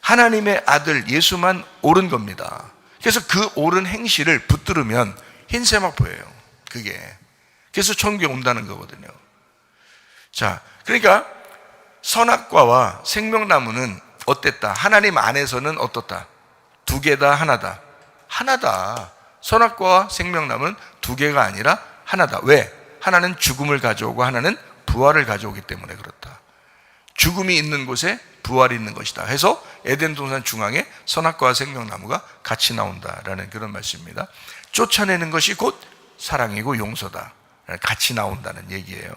하나님의 아들 예수만 옳은 겁니다. 그래서 그 옳은 행실을 붙들으면 흰 세마포예요. 그게. 그래서 천국에 온다는 거거든요. 자, 그러니까 선악과와 생명나무는 어땠다? 하나님 안에서는 어떻다? 두 개다, 하나다. 하나다. 선악과와 생명나무는 두 개가 아니라 하나다. 왜? 하나는 죽음을 가져오고 하나는 부활을 가져오기 때문에 그렇다. 죽음이 있는 곳에 부활이 있는 것이다 해서 에덴 동산 중앙에 선악과와 생명나무가 같이 나온다라는 그런 말씀입니다. 쫓아내는 것이 곧 사랑이고 용서다. 같이 나온다는 얘기예요.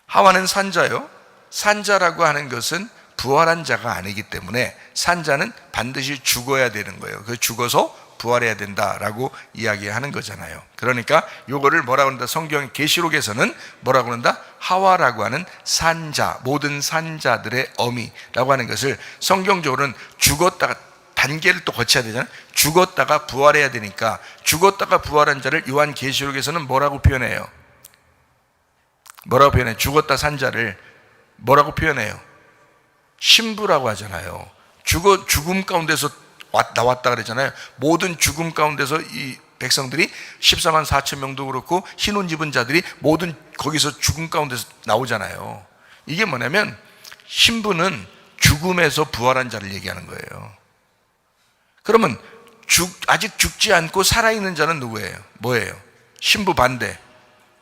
하와는 산자요. 산자라고 하는 것은 부활한 자가 아니기 때문에 산자는 반드시 죽어야 되는 거예요. 그 죽어서 부활해야 된다라고 이야기하는 거잖아요. 그러니까 요거를 뭐라고 한다? 성경 계시록에서는 뭐라고 한다? 하와라고 하는 산자, 모든 산자들의 어미라고 하는 것을 성경적으로는 죽었다가 단계를 또 거쳐야 되잖아요. 죽었다가 부활해야 되니까 죽었다가 부활한 자를 요한 계시록에서는 뭐라고 표현해요? 뭐라고 표현해요? 죽었다 산 자를 뭐라고 표현해요? 신부라고 하잖아요. 죽음 가운데서 나왔다 그랬잖아요. 모든 죽음 가운데서 이 백성들이 14만 4천 명도 그렇고 흰옷 입은 자들이 모든 거기서 죽음 가운데서 나오잖아요. 이게 뭐냐면 신부는 죽음에서 부활한 자를 얘기하는 거예요. 그러면 아직 죽지 않고 살아있는 자는 누구예요? 뭐예요? 신부 반대,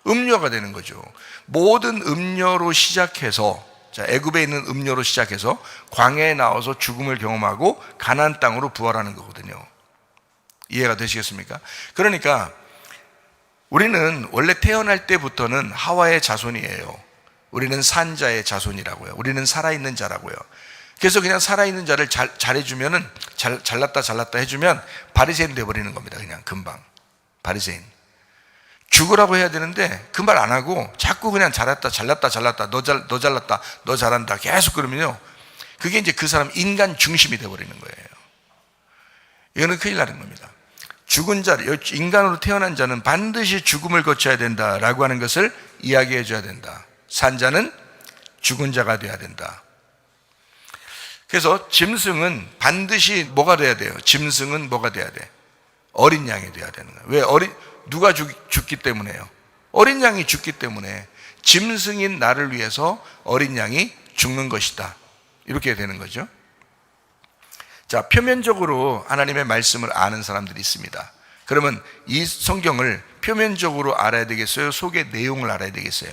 음녀가 되는 거죠. 모든 음녀로 시작해서, 자, 애굽에 있는 음녀로 시작해서 광야에 나와서 죽음을 경험하고 가나안 땅으로 부활하는 거거든요. 이해가 되시겠습니까? 그러니까 우리는 원래 태어날 때부터는 하와의 자손이에요. 우리는 산자의 자손이라고요. 우리는 살아있는 자라고요. 그래서 그냥 살아있는 자를 잘해주면은 잘났다 해주면 바리새인 돼버리는 겁니다. 그냥 금방 바리새인. 죽으라고 해야 되는데 그 말 안 하고 자꾸 그냥 잘났다 너 잘났다 너 잘한다 계속 그러면요, 그게 이제 그 사람 인간 중심이 돼버리는 거예요. 이거는 큰일 나는 겁니다. 죽은 자, 인간으로 태어난 자는 반드시 죽음을 거쳐야 된다라고 하는 것을 이야기해 줘야 된다. 산 자는 죽은 자가 돼야 된다. 그래서 짐승은 반드시 뭐가 돼야 돼요? 짐승은 뭐가 돼야 돼? 어린 양이 돼야 되는 거예요. 왜 누가 죽기 때문에요? 어린 양이 죽기 때문에 짐승인 나를 위해서 어린 양이 죽는 것이다. 이렇게 되는 거죠. 자, 표면적으로 하나님의 말씀을 아는 사람들이 있습니다. 그러면 이 성경을 표면적으로 알아야 되겠어요? 속의 내용을 알아야 되겠어요?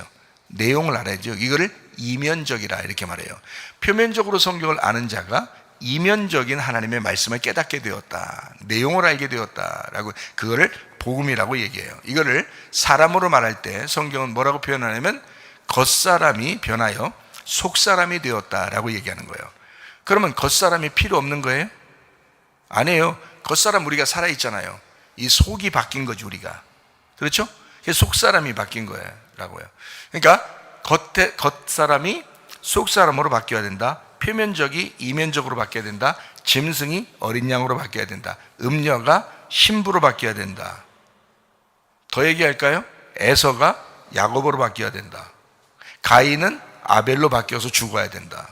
내용을 알아야죠. 이거를 이면적이라 이렇게 말해요. 표면적으로 성경을 아는 자가 이면적인 하나님의 말씀을 깨닫게 되었다, 내용을 알게 되었다라고, 그거를 복음이라고 얘기해요. 이거를 사람으로 말할 때 성경은 뭐라고 표현하냐면 겉사람이 변하여 속사람이 되었다라고 얘기하는 거예요. 그러면 겉사람이 필요 없는 거예요? 아니에요. 겉사람 우리가 살아있잖아요. 이 속이 바뀐 거지 우리가. 그렇죠? 그래서 속사람이 바뀐 거예요 라고요. 그러니까 겉사람이 속사람으로 바뀌어야 된다. 표면적이 이면적으로 바뀌어야 된다. 짐승이 어린 양으로 바뀌어야 된다. 음녀가 신부로 바뀌어야 된다. 더 얘기할까요? 에서가 야곱으로 바뀌어야 된다. 가인은 아벨로 바뀌어서 죽어야 된다.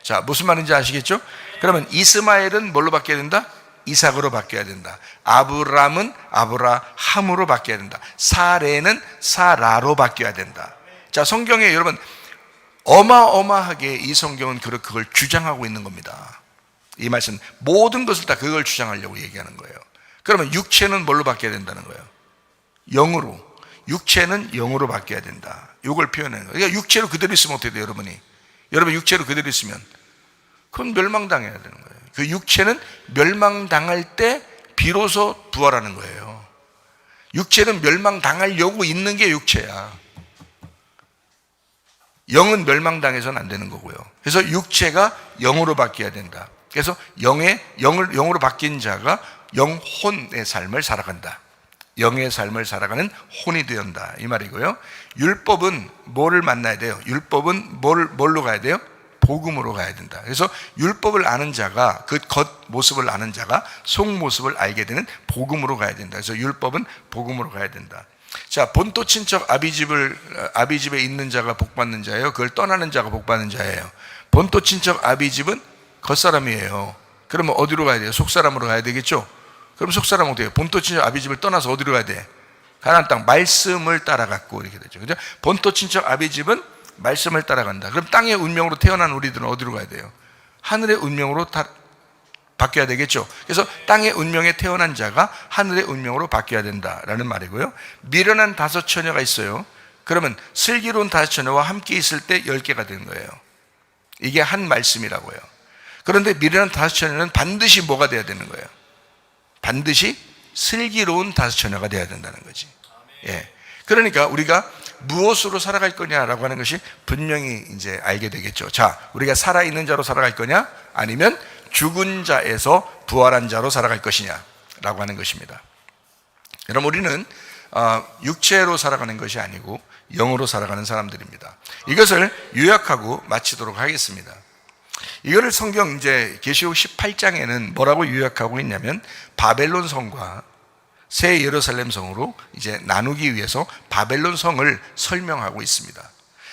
자, 무슨 말인지 아시겠죠? 그러면 이스마엘은 뭘로 바뀌어야 된다? 이삭으로 바뀌어야 된다. 아브람은 아브라함으로 바뀌어야 된다. 사레는 사라로 바뀌어야 된다. 자, 성경에 여러분 어마어마하게 이 성경은 그걸 주장하고 있는 겁니다. 이 말씀 모든 것을 다 그걸 주장하려고 얘기하는 거예요. 그러면 육체는 뭘로 바뀌어야 된다는 거예요? 영으로. 육체는 영으로 바뀌어야 된다. 이걸 표현하는 거예요. 그러니까 육체로 그대로 있으면 어떻게 돼요, 여러분이? 여러분 육체로 그대로 있으면 그건 멸망당해야 되는 거예요. 그 육체는 멸망당할 때 비로소 부활하는 거예요. 육체는 멸망당하려고 있는 게 육체야. 영은 멸망당해서는 안 되는 거고요. 그래서 육체가 영으로 바뀌어야 된다. 그래서 영으로 바뀐 자가 영혼의 삶을 살아간다. 영의 삶을 살아가는 혼이 되었다 이 말이고요. 율법은 뭐를 만나야 돼요? 율법은 뭘로 가야 돼요? 복음으로 가야 된다. 그래서 율법을 아는 자가, 그 겉모습을 아는 자가 속모습을 알게 되는 복음으로 가야 된다. 그래서 율법은 복음으로 가야 된다. 자, 본토 친척 아비 집에 있는 자가 복받는 자예요? 그걸 떠나는 자가 복받는 자예요? 본토 친척 아비 집은 겉사람이에요. 그러면 어디로 가야 돼요? 속사람으로 가야 되겠죠? 그럼 속사람 어떻게 해요? 본토 친척 아비 집을 떠나서 어디로 가야 돼? 가나안 땅 말씀을 따라갔고 이렇게 되죠. 그죠? 본토 친척 아비 집은 말씀을 따라간다. 그럼 땅의 운명으로 태어난 우리들은 어디로 가야 돼요? 하늘의 운명으로 바뀌어야 되겠죠. 그래서 땅의 운명에 태어난 자가 하늘의 운명으로 바뀌어야 된다라는 말이고요. 미련한 5 처녀가 있어요. 그러면 슬기로운 5 처녀와 함께 있을 때 10개가 되는 거예요. 이게 한 말씀이라고요. 그런데 미련한 5 처녀는 반드시 뭐가 돼야 되는 거예요? 반드시 슬기로운 5 처녀가 돼야 된다는 거지. 예. 그러니까 우리가 무엇으로 살아갈 거냐라고 하는 것이 분명히 이제 알게 되겠죠. 자, 우리가 살아있는 자로 살아갈 거냐? 아니면 죽은 자에서 부활한 자로 살아갈 것이냐라고 하는 것입니다. 여러분, 우리는 육체로 살아가는 것이 아니고 영으로 살아가는 사람들입니다. 이것을 요약하고 마치도록 하겠습니다. 이거를 성경 이제 계시록 18장에는 뭐라고 요약하고 있냐면 바벨론 성과 새 예루살렘 성으로 이제 나누기 위해서 바벨론 성을 설명하고 있습니다.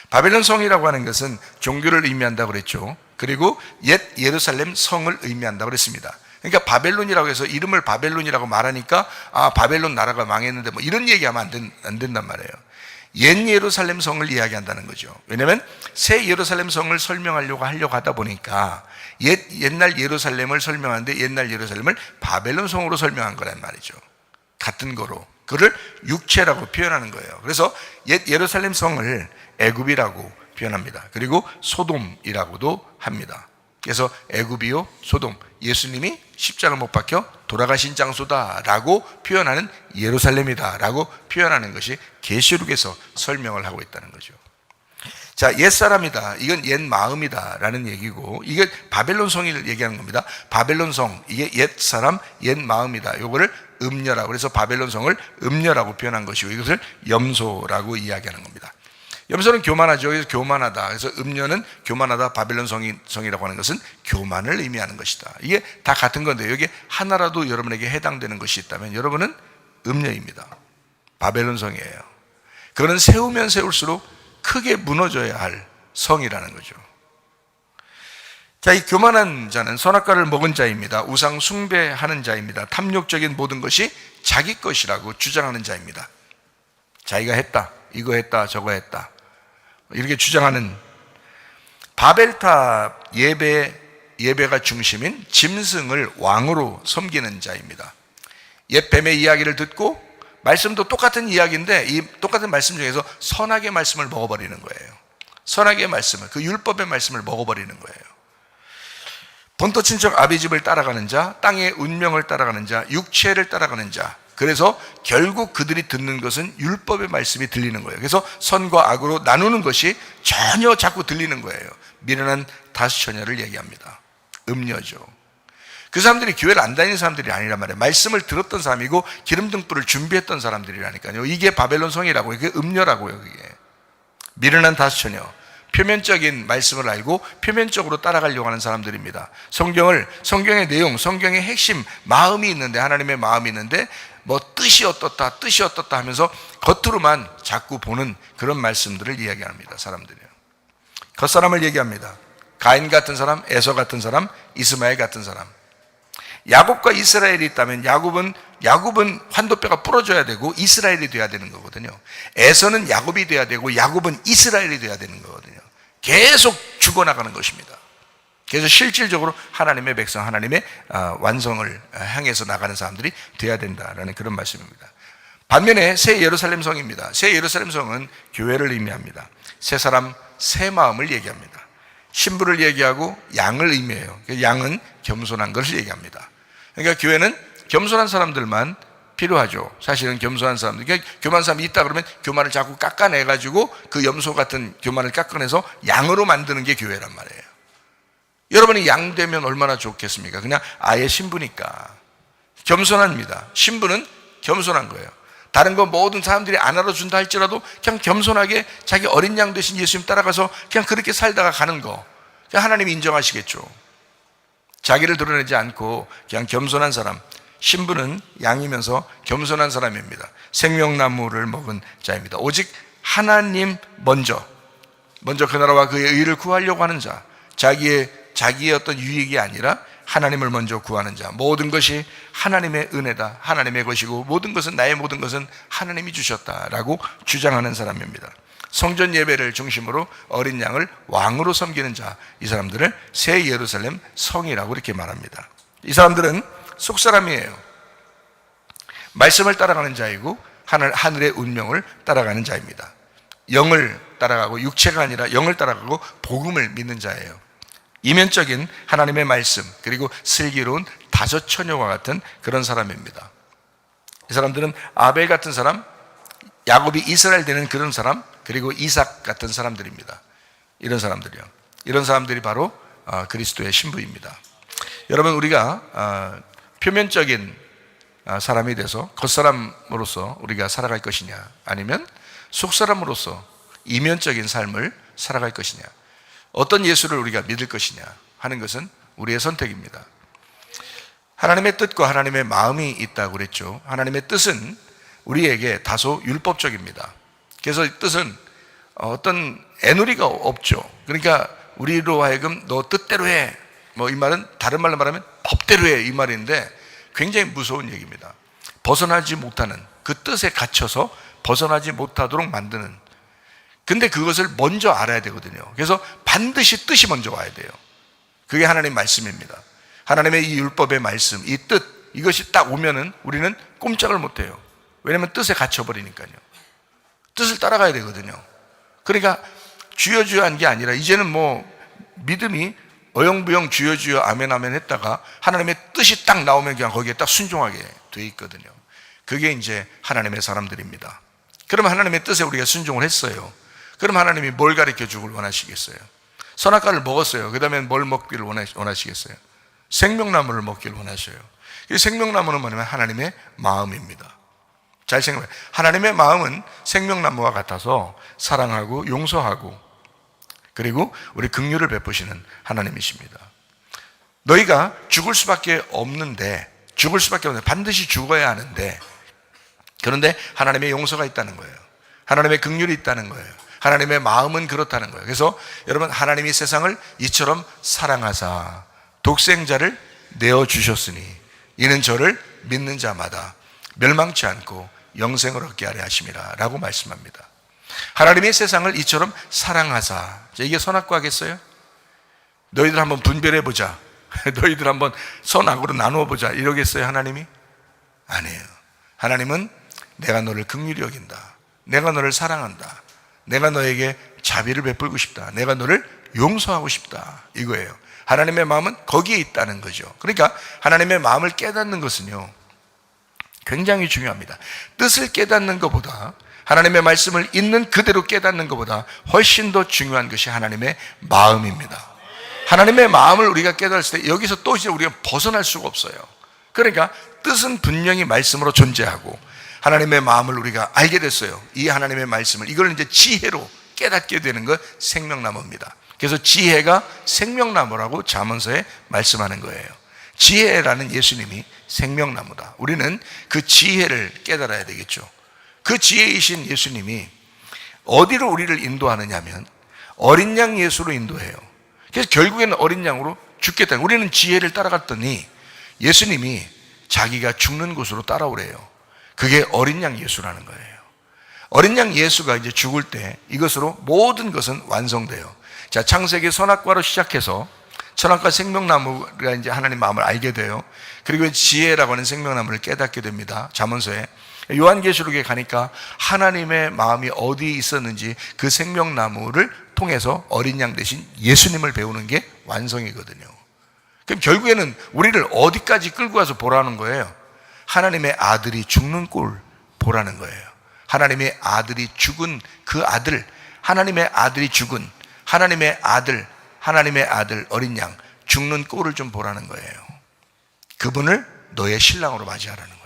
바벨론 성이라고 하는 것은 종교를 의미한다고 그랬죠. 그리고 옛 예루살렘 성을 의미한다고 그랬습니다. 그러니까 바벨론이라고 해서 이름을 바벨론이라고 말하니까 바벨론 나라가 망했는데 뭐 이런 얘기하면 안 된단 말이에요. 옛 예루살렘 성을 이야기한다는 거죠. 왜냐하면 새 예루살렘 성을 설명하려고 하다 보니까 옛날 예루살렘을 설명하는데 옛날 예루살렘을 바벨론 성으로 설명한 거란 말이죠. 같은 거로 그를 육체라고 표현하는 거예요. 그래서 옛 예루살렘 성을 애굽이라고 표현합니다. 그리고 소돔이라고도 합니다. 그래서 애굽이요 소돔, 예수님이 십자가 못 박혀 돌아가신 장소다라고 표현하는 예루살렘이다라고 표현하는 것이 계시록에서 설명을 하고 있다는 거죠. 자, 옛사람이다, 이건 옛 마음이다라는 얘기고, 이게 바벨론 성을 얘기하는 겁니다. 바벨론 성, 이게 옛사람, 옛 마음이다. 이거를 음녀라고, 그래서 바벨론 성을 음녀라고 표현한 것이고, 이것을 염소라고 이야기하는 겁니다. 염소는 교만하죠. 그래서 교만하다. 그래서 음녀는 교만하다. 바벨론 성이라고 하는 것은 교만을 의미하는 것이다. 이게 다 같은 건데, 여기 하나라도 여러분에게 해당되는 것이 있다면 여러분은 음녀입니다. 바벨론 성이에요. 그거는 세우면 세울수록 크게 무너져야 할 성이라는 거죠. 자, 이 교만한 자는 선악과를 먹은 자입니다. 우상 숭배하는 자입니다. 탐욕적인 모든 것이 자기 것이라고 주장하는 자입니다. 자기가 했다, 이거 했다, 저거 했다, 이렇게 주장하는, 바벨탑 예배가 중심인 짐승을 왕으로 섬기는 자입니다. 옛 뱀의 이야기를 듣고, 말씀도 똑같은 이야기인데 이 똑같은 말씀 중에서 선악의 말씀을 먹어버리는 거예요. 선악의 말씀을, 그 율법의 말씀을 먹어버리는 거예요. 본토 친척 아비집을 따라가는 자, 땅의 운명을 따라가는 자, 육체를 따라가는 자. 그래서 결국 그들이 듣는 것은 율법의 말씀이 들리는 거예요. 그래서 선과 악으로 나누는 것이 전혀 자꾸 들리는 거예요. 미련한 다섯 처녀를 얘기합니다. 음녀죠. 그 사람들이 교회를 안 다니는 사람들이 아니란 말이에요. 말씀을 들었던 사람이고 기름등불을 준비했던 사람들이라니까요. 이게 바벨론 성이라고, 이게 음녀라고요. 그게 미련한 다섯 처녀, 표면적인 말씀을 알고 표면적으로 따라가려고 하는 사람들입니다. 성경의 내용, 성경의 핵심, 마음이 있는데, 하나님의 마음이 있는데 뭐 뜻이 어떻다 하면서 겉으로만 자꾸 보는 그런 말씀들을 이야기합니다. 사람들이요. 겉사람을 얘기합니다. 가인 같은 사람, 에서 같은 사람, 이스마엘 같은 사람. 야곱과 이스라엘이 있다면 야곱은 환도뼈가 부러져야 되고 이스라엘이 돼야 되는 거거든요. 에서는 야곱이 돼야 되고 야곱은 이스라엘이 돼야 되는 거거든요. 계속 죽어나가는 것입니다. 그래서 실질적으로 하나님의 백성, 하나님의 완성을 향해서 나가는 사람들이 돼야 된다라는 그런 말씀입니다. 반면에 새 예루살렘 성입니다. 새 예루살렘 성은 교회를 의미합니다. 새 사람, 새 마음을 얘기합니다. 신부를 얘기하고 양을 의미해요. 양은 겸손한 것을 얘기합니다. 그러니까 교회는 겸손한 사람들만 필요하죠. 사실은 겸손한 사람들, 그러니까 교만한 사람이 있다 그러면 교만을 자꾸 깎아내가지고 그 염소 같은 교만을 깎아내서 양으로 만드는 게 교회란 말이에요. 여러분이 양 되면 얼마나 좋겠습니까? 그냥 아예 신부니까. 겸손합니다. 신부는 겸손한 거예요. 다른 거 모든 사람들이 안 알아준다 할지라도 그냥 겸손하게 자기 어린 양 대신 예수님 따라가서 그냥 그렇게 살다가 가는 거, 그냥 하나님이 인정하시겠죠. 자기를 드러내지 않고 그냥 겸손한 사람, 신부는 양이면서 겸손한 사람입니다. 생명나무를 먹은 자입니다. 오직 하나님 먼저 그 나라와 그의 의를 구하려고 하는 자, 자기의 어떤 유익이 아니라 하나님을 먼저 구하는 자. 모든 것이 하나님의 은혜다, 하나님의 것이고 모든 것은, 나의 모든 것은 하나님이 주셨다라고 주장하는 사람입니다. 성전 예배를 중심으로 어린 양을 왕으로 섬기는 자, 이 사람들을 새 예루살렘 성이라고 이렇게 말합니다. 이 사람들은 속사람이에요. 말씀을 따라가는 자이고 하늘의 운명을 따라가는 자입니다. 영을 따라가고, 육체가 아니라 영을 따라가고 복음을 믿는 자예요. 이면적인 하나님의 말씀, 그리고 슬기로운 다섯 처녀와 같은 그런 사람입니다. 이 사람들은 아벨 같은 사람, 야곱이 이스라엘 되는 그런 사람, 그리고 이삭 같은 사람들입니다. 이런 사람들이요. 이런 사람들이 바로 그리스도의 신부입니다. 여러분, 우리가 표면적인 사람이 돼서 겉사람으로서 우리가 살아갈 것이냐, 아니면 속사람으로서 이면적인 삶을 살아갈 것이냐, 어떤 예수를 우리가 믿을 것이냐 하는 것은 우리의 선택입니다. 하나님의 뜻과 하나님의 마음이 있다고 그랬죠. 하나님의 뜻은 우리에게 다소 율법적입니다. 그래서 이 뜻은 어떤 애누리가 없죠. 그러니까 우리로 하여금 너 뜻대로 해. 뭐 이 말은 다른 말로 말하면 법대로 해. 이 말인데 굉장히 무서운 얘기입니다. 벗어나지 못하는, 그 뜻에 갇혀서 벗어나지 못하도록 만드는. 근데 그것을 먼저 알아야 되거든요. 그래서 반드시 뜻이 먼저 와야 돼요. 그게 하나님 말씀입니다. 하나님의 이 율법의 말씀, 이 뜻, 이것이 딱 오면은 우리는 꼼짝을 못 해요. 왜냐하면 뜻에 갇혀버리니까요. 뜻을 따라가야 되거든요. 그러니까 주여 주여 한 게 아니라 이제는 뭐 믿음이 어영부영 주여 주여 아멘 아멘 했다가 하나님의 뜻이 딱 나오면 그냥 거기에 딱 순종하게 돼 있거든요. 그게 이제 하나님의 사람들입니다. 그러면 하나님의 뜻에 우리가 순종을 했어요. 그럼 하나님이 뭘 가르쳐 주길 원하시겠어요? 선악과를 먹었어요. 그 다음에 뭘 먹기를 원하시겠어요? 생명나무를 먹기를 원하셔요. 이 생명나무는 뭐냐면 하나님의 마음입니다. 잘 생각해요. 하나님의 마음은 생명나무와 같아서 사랑하고 용서하고 그리고 우리 긍휼을 베푸시는 하나님이십니다. 너희가 죽을 수밖에 없는데 반드시 죽어야 하는데, 그런데 하나님의 용서가 있다는 거예요. 하나님의 긍휼이 있다는 거예요. 하나님의 마음은 그렇다는 거예요. 그래서 여러분, 하나님이 세상을 이처럼 사랑하사 독생자를 내어주셨으니 이는 저를 믿는 자마다 멸망치 않고 영생을 얻게 하려 하심이라 라고 말씀합니다. 하나님이 세상을 이처럼 사랑하사, 이게 선악과겠어요? 너희들 한번 분별해보자, 너희들 한번 선악으로 나누어보자 이러겠어요 하나님이? 아니에요. 하나님은 내가 너를 긍휼히 여긴다, 내가 너를 사랑한다, 내가 너에게 자비를 베풀고 싶다, 내가 너를 용서하고 싶다, 이거예요. 하나님의 마음은 거기에 있다는 거죠. 그러니까 하나님의 마음을 깨닫는 것은요 굉장히 중요합니다. 뜻을 깨닫는 것보다, 하나님의 말씀을 있는 그대로 깨닫는 것보다 훨씬 더 중요한 것이 하나님의 마음입니다. 하나님의 마음을 우리가 깨달았을 때 여기서 또 이제 우리가 벗어날 수가 없어요. 그러니까 뜻은 분명히 말씀으로 존재하고 하나님의 마음을 우리가 알게 됐어요. 이 하나님의 말씀을, 이걸 이제 지혜로 깨닫게 되는 것, 생명나무입니다. 그래서 지혜가 생명나무라고 잠언서에 말씀하는 거예요. 지혜라는 예수님이 생명나무다. 우리는 그 지혜를 깨달아야 되겠죠. 그 지혜이신 예수님이 어디로 우리를 인도하느냐 하면 어린 양 예수로 인도해요. 그래서 결국에는 어린 양으로 죽겠다. 우리는 지혜를 따라갔더니 예수님이 자기가 죽는 곳으로 따라오래요. 그게 어린 양 예수라는 거예요. 어린 양 예수가 이제 죽을 때 이것으로 모든 것은 완성돼요. 자, 창세기 선악과로 시작해서 선악과 생명나무가 이제 하나님 마음을 알게 돼요. 그리고 지혜라고 하는 생명나무를 깨닫게 됩니다. 잠언서에. 요한계시록에 가니까 하나님의 마음이 어디에 있었는지 그 생명나무를 통해서 어린 양 대신 예수님을 배우는 게 완성이거든요. 그럼 결국에는 우리를 어디까지 끌고 가서 보라는 거예요? 하나님의 아들이 죽는 꼴 보라는 거예요. 하나님의 아들이 죽은 그 아들, 하나님의 아들이 죽은 하나님의 아들 어린 양 죽는 꼴을 좀 보라는 거예요. 그분을 너의 신랑으로 맞이하라는 거예요.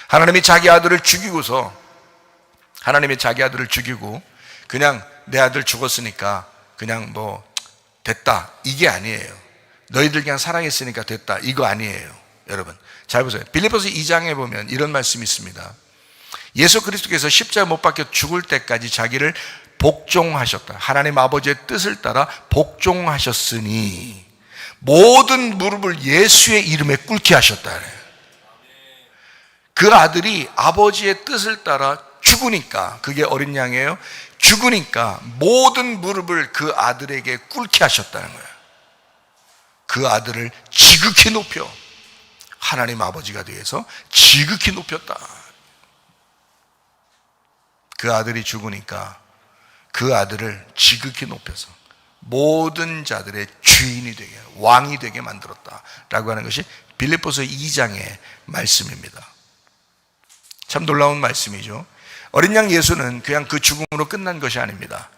하나님이 자기 아들을 죽이고서, 하나님이 자기 아들을 죽이고 그냥 내 아들 죽었으니까 그냥 뭐 됐다, 이게 아니에요. 너희들 그냥 사랑했으니까 됐다, 이거 아니에요. 여러분 잘 보세요. 빌립보서 2장에 보면 이런 말씀이 있습니다. 예수 그리스도께서 십자가 못 박혀 죽을 때까지 자기를 복종하셨다. 하나님 아버지의 뜻을 따라 복종하셨으니 모든 무릎을 예수의 이름에 꿇게 하셨다. 그 아들이 아버지의 뜻을 따라 죽으니까, 그게 어린 양이에요. 죽으니까 모든 무릎을 그 아들에게 꿇게 하셨다는 거예요. 그 아들을 지극히 높여 하나님 아버지가 되어서 지극히 높였다. 그 아들이 죽으니까 그 아들을 지극히 높여서 모든 자들의 주인이 되게, 왕이 되게 만들었다 라고 하는 것이 빌립보서 2장의 말씀입니다. 참 놀라운 말씀이죠. 어린 양 예수는 그냥 그 죽음으로 끝난 것이 아닙니다.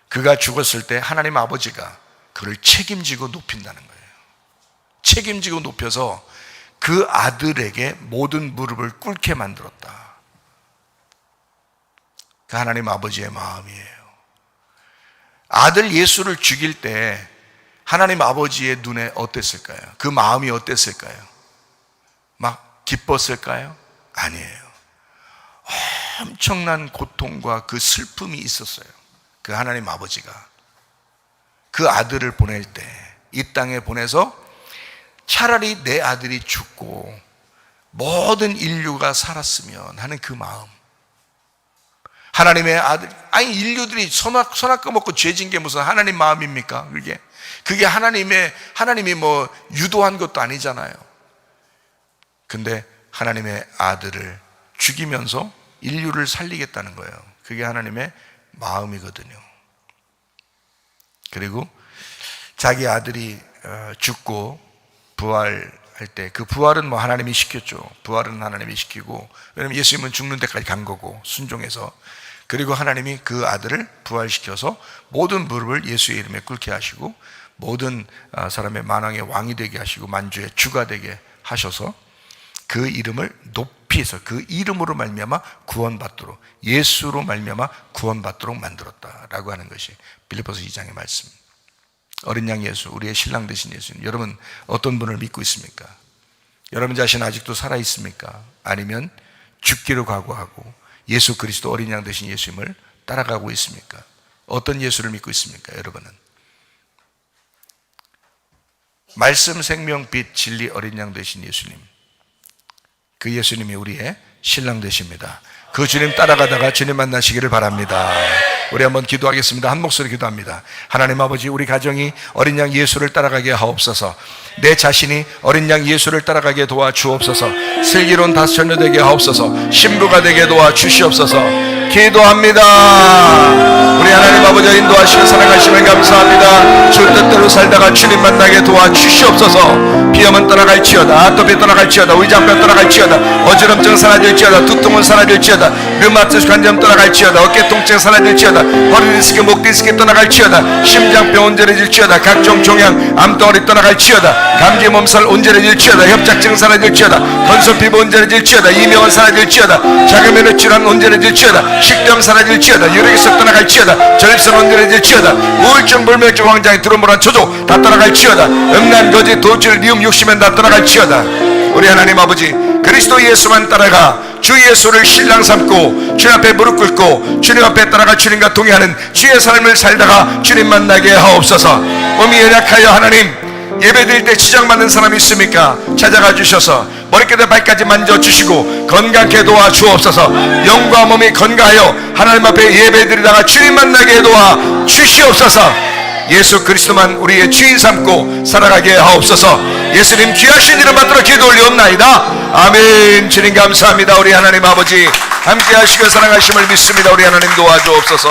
그가 죽었을 때 하나님 아버지가 그를 책임지고 높인다는 거예요. 책임지고 높여서 그 아들에게 모든 무릎을 꿇게 만들었다. 그 하나님 아버지의 마음이에요. 아들 예수를 죽일 때 하나님 아버지의 눈에 어땠을까요? 그 마음이 어땠을까요? 막 기뻤을까요? 아니에요. 엄청난 고통과 그 슬픔이 있었어요. 그 하나님 아버지가 그 아들을 보낼 때, 이 땅에 보내서 차라리 내 아들이 죽고 모든 인류가 살았으면 하는 그 마음. 하나님의 아들, 아니 인류들이 선악 먹고 죄진 게 무슨 하나님 마음입니까? 그게 하나님이 뭐 유도한 것도 아니잖아요. 근데 하나님의 아들을 죽이면서 인류를 살리겠다는 거예요. 그게 하나님의 마음이거든요. 그리고 자기 아들이 죽고 부활할 때, 그 부활은 뭐 하나님이 시켰죠. 부활은 하나님이 시키고, 왜냐면 예수님은 죽는 데까지 간 거고 순종해서. 그리고 하나님이 그 아들을 부활시켜서 모든 무릎을 예수의 이름에 꿇게 하시고 모든 사람의 만왕의 왕이 되게 하시고 만주의 주가 되게 하셔서 그 이름을 높이 해서 그 이름으로 말미암아 구원받도록, 예수로 말미암아 구원받도록 만들었다라고 하는 것이 빌립보서 2장의 말씀. 어린 양 예수, 우리의 신랑 되신 예수님, 여러분 어떤 분을 믿고 있습니까? 여러분 자신 아직도 살아 있습니까? 아니면 죽기로 각오하고 예수 그리스도 어린 양 되신 예수님을 따라가고 있습니까? 어떤 예수를 믿고 있습니까? 여러분은 말씀, 생명, 빛, 진리 어린 양 되신 예수님, 그 예수님이 우리의 신랑 되십니다. 그 주님 따라가다가 주님 만나시기를 바랍니다. 우리 한번 기도하겠습니다. 한 목소리 기도합니다. 하나님 아버지, 우리 가정이 어린 양 예수를 따라가게 하옵소서. 내 자신이 어린 양 예수를 따라가게 도와주옵소서. 슬기로운 다스처녀 되게 하옵소서. 신부가 되게 도와주시옵소서. 기도합니다. 우리 하나님 아버지 인도하시고 사랑하시면 감사합니다. 주 뜻대로 살다가 주님 만나게 도와주시옵소서. 비염은 떠나갈지어다, 아토피 떠나갈지어다, 위장병 떠나갈지어다, 어지럼증 사라질지어다, 두통은 사라질지어다, 류마티스 관절 떠나갈지어다, 어깨 통증 사라질지어다, 허리 디스크, 목 디스크 떠나갈지어다, 심장병 온전해질지어다, 각종 종양, 암덩어리 떠나갈지어다, 감기 몸살 온전해질지어다, 협착증 사라질지어다, 건설 피부 온전해질지어다, 이명은 사라질지어다, 자금면허 질환 온전해질지어다, 식병 사라질지어다, 유력기석 떠나갈지어다, 전립선 온전해질지어다, 우울증, 불면증, 황장이, 드럼보란 초조 다 떠나갈지어다, 음란, 거짓, 도질, 리움, 욕심은 다 떠나갈지어다. 우리 하나님 아버지, 그리스도 예수만 따라가 주 예수를 신랑 삼고 주님 앞에 무릎 꿇고 주님 앞에 따라가 주님과 동행하는 주의 삶을 살다가 주님 만나게 하옵소서. 몸이 연약하여 하나님 예배드릴 때 지장받는 사람이 있습니까? 찾아가 주셔서 머리끝에 발까지 만져주시고 건강케 도와주옵소서. 영과 몸이 건강하여 하나님 앞에 예배드리다가 주님 만나게 도와주시옵소서. 예수 그리스도만 우리의 주인 삼고 살아가게 하옵소서. 예수님 귀하신 이름 받들어 기도 올리옵나이다. 아멘. 주님 감사합니다. 우리 하나님 아버지 함께 하시고 사랑하심을 믿습니다. 우리 하나님 도와주옵소서.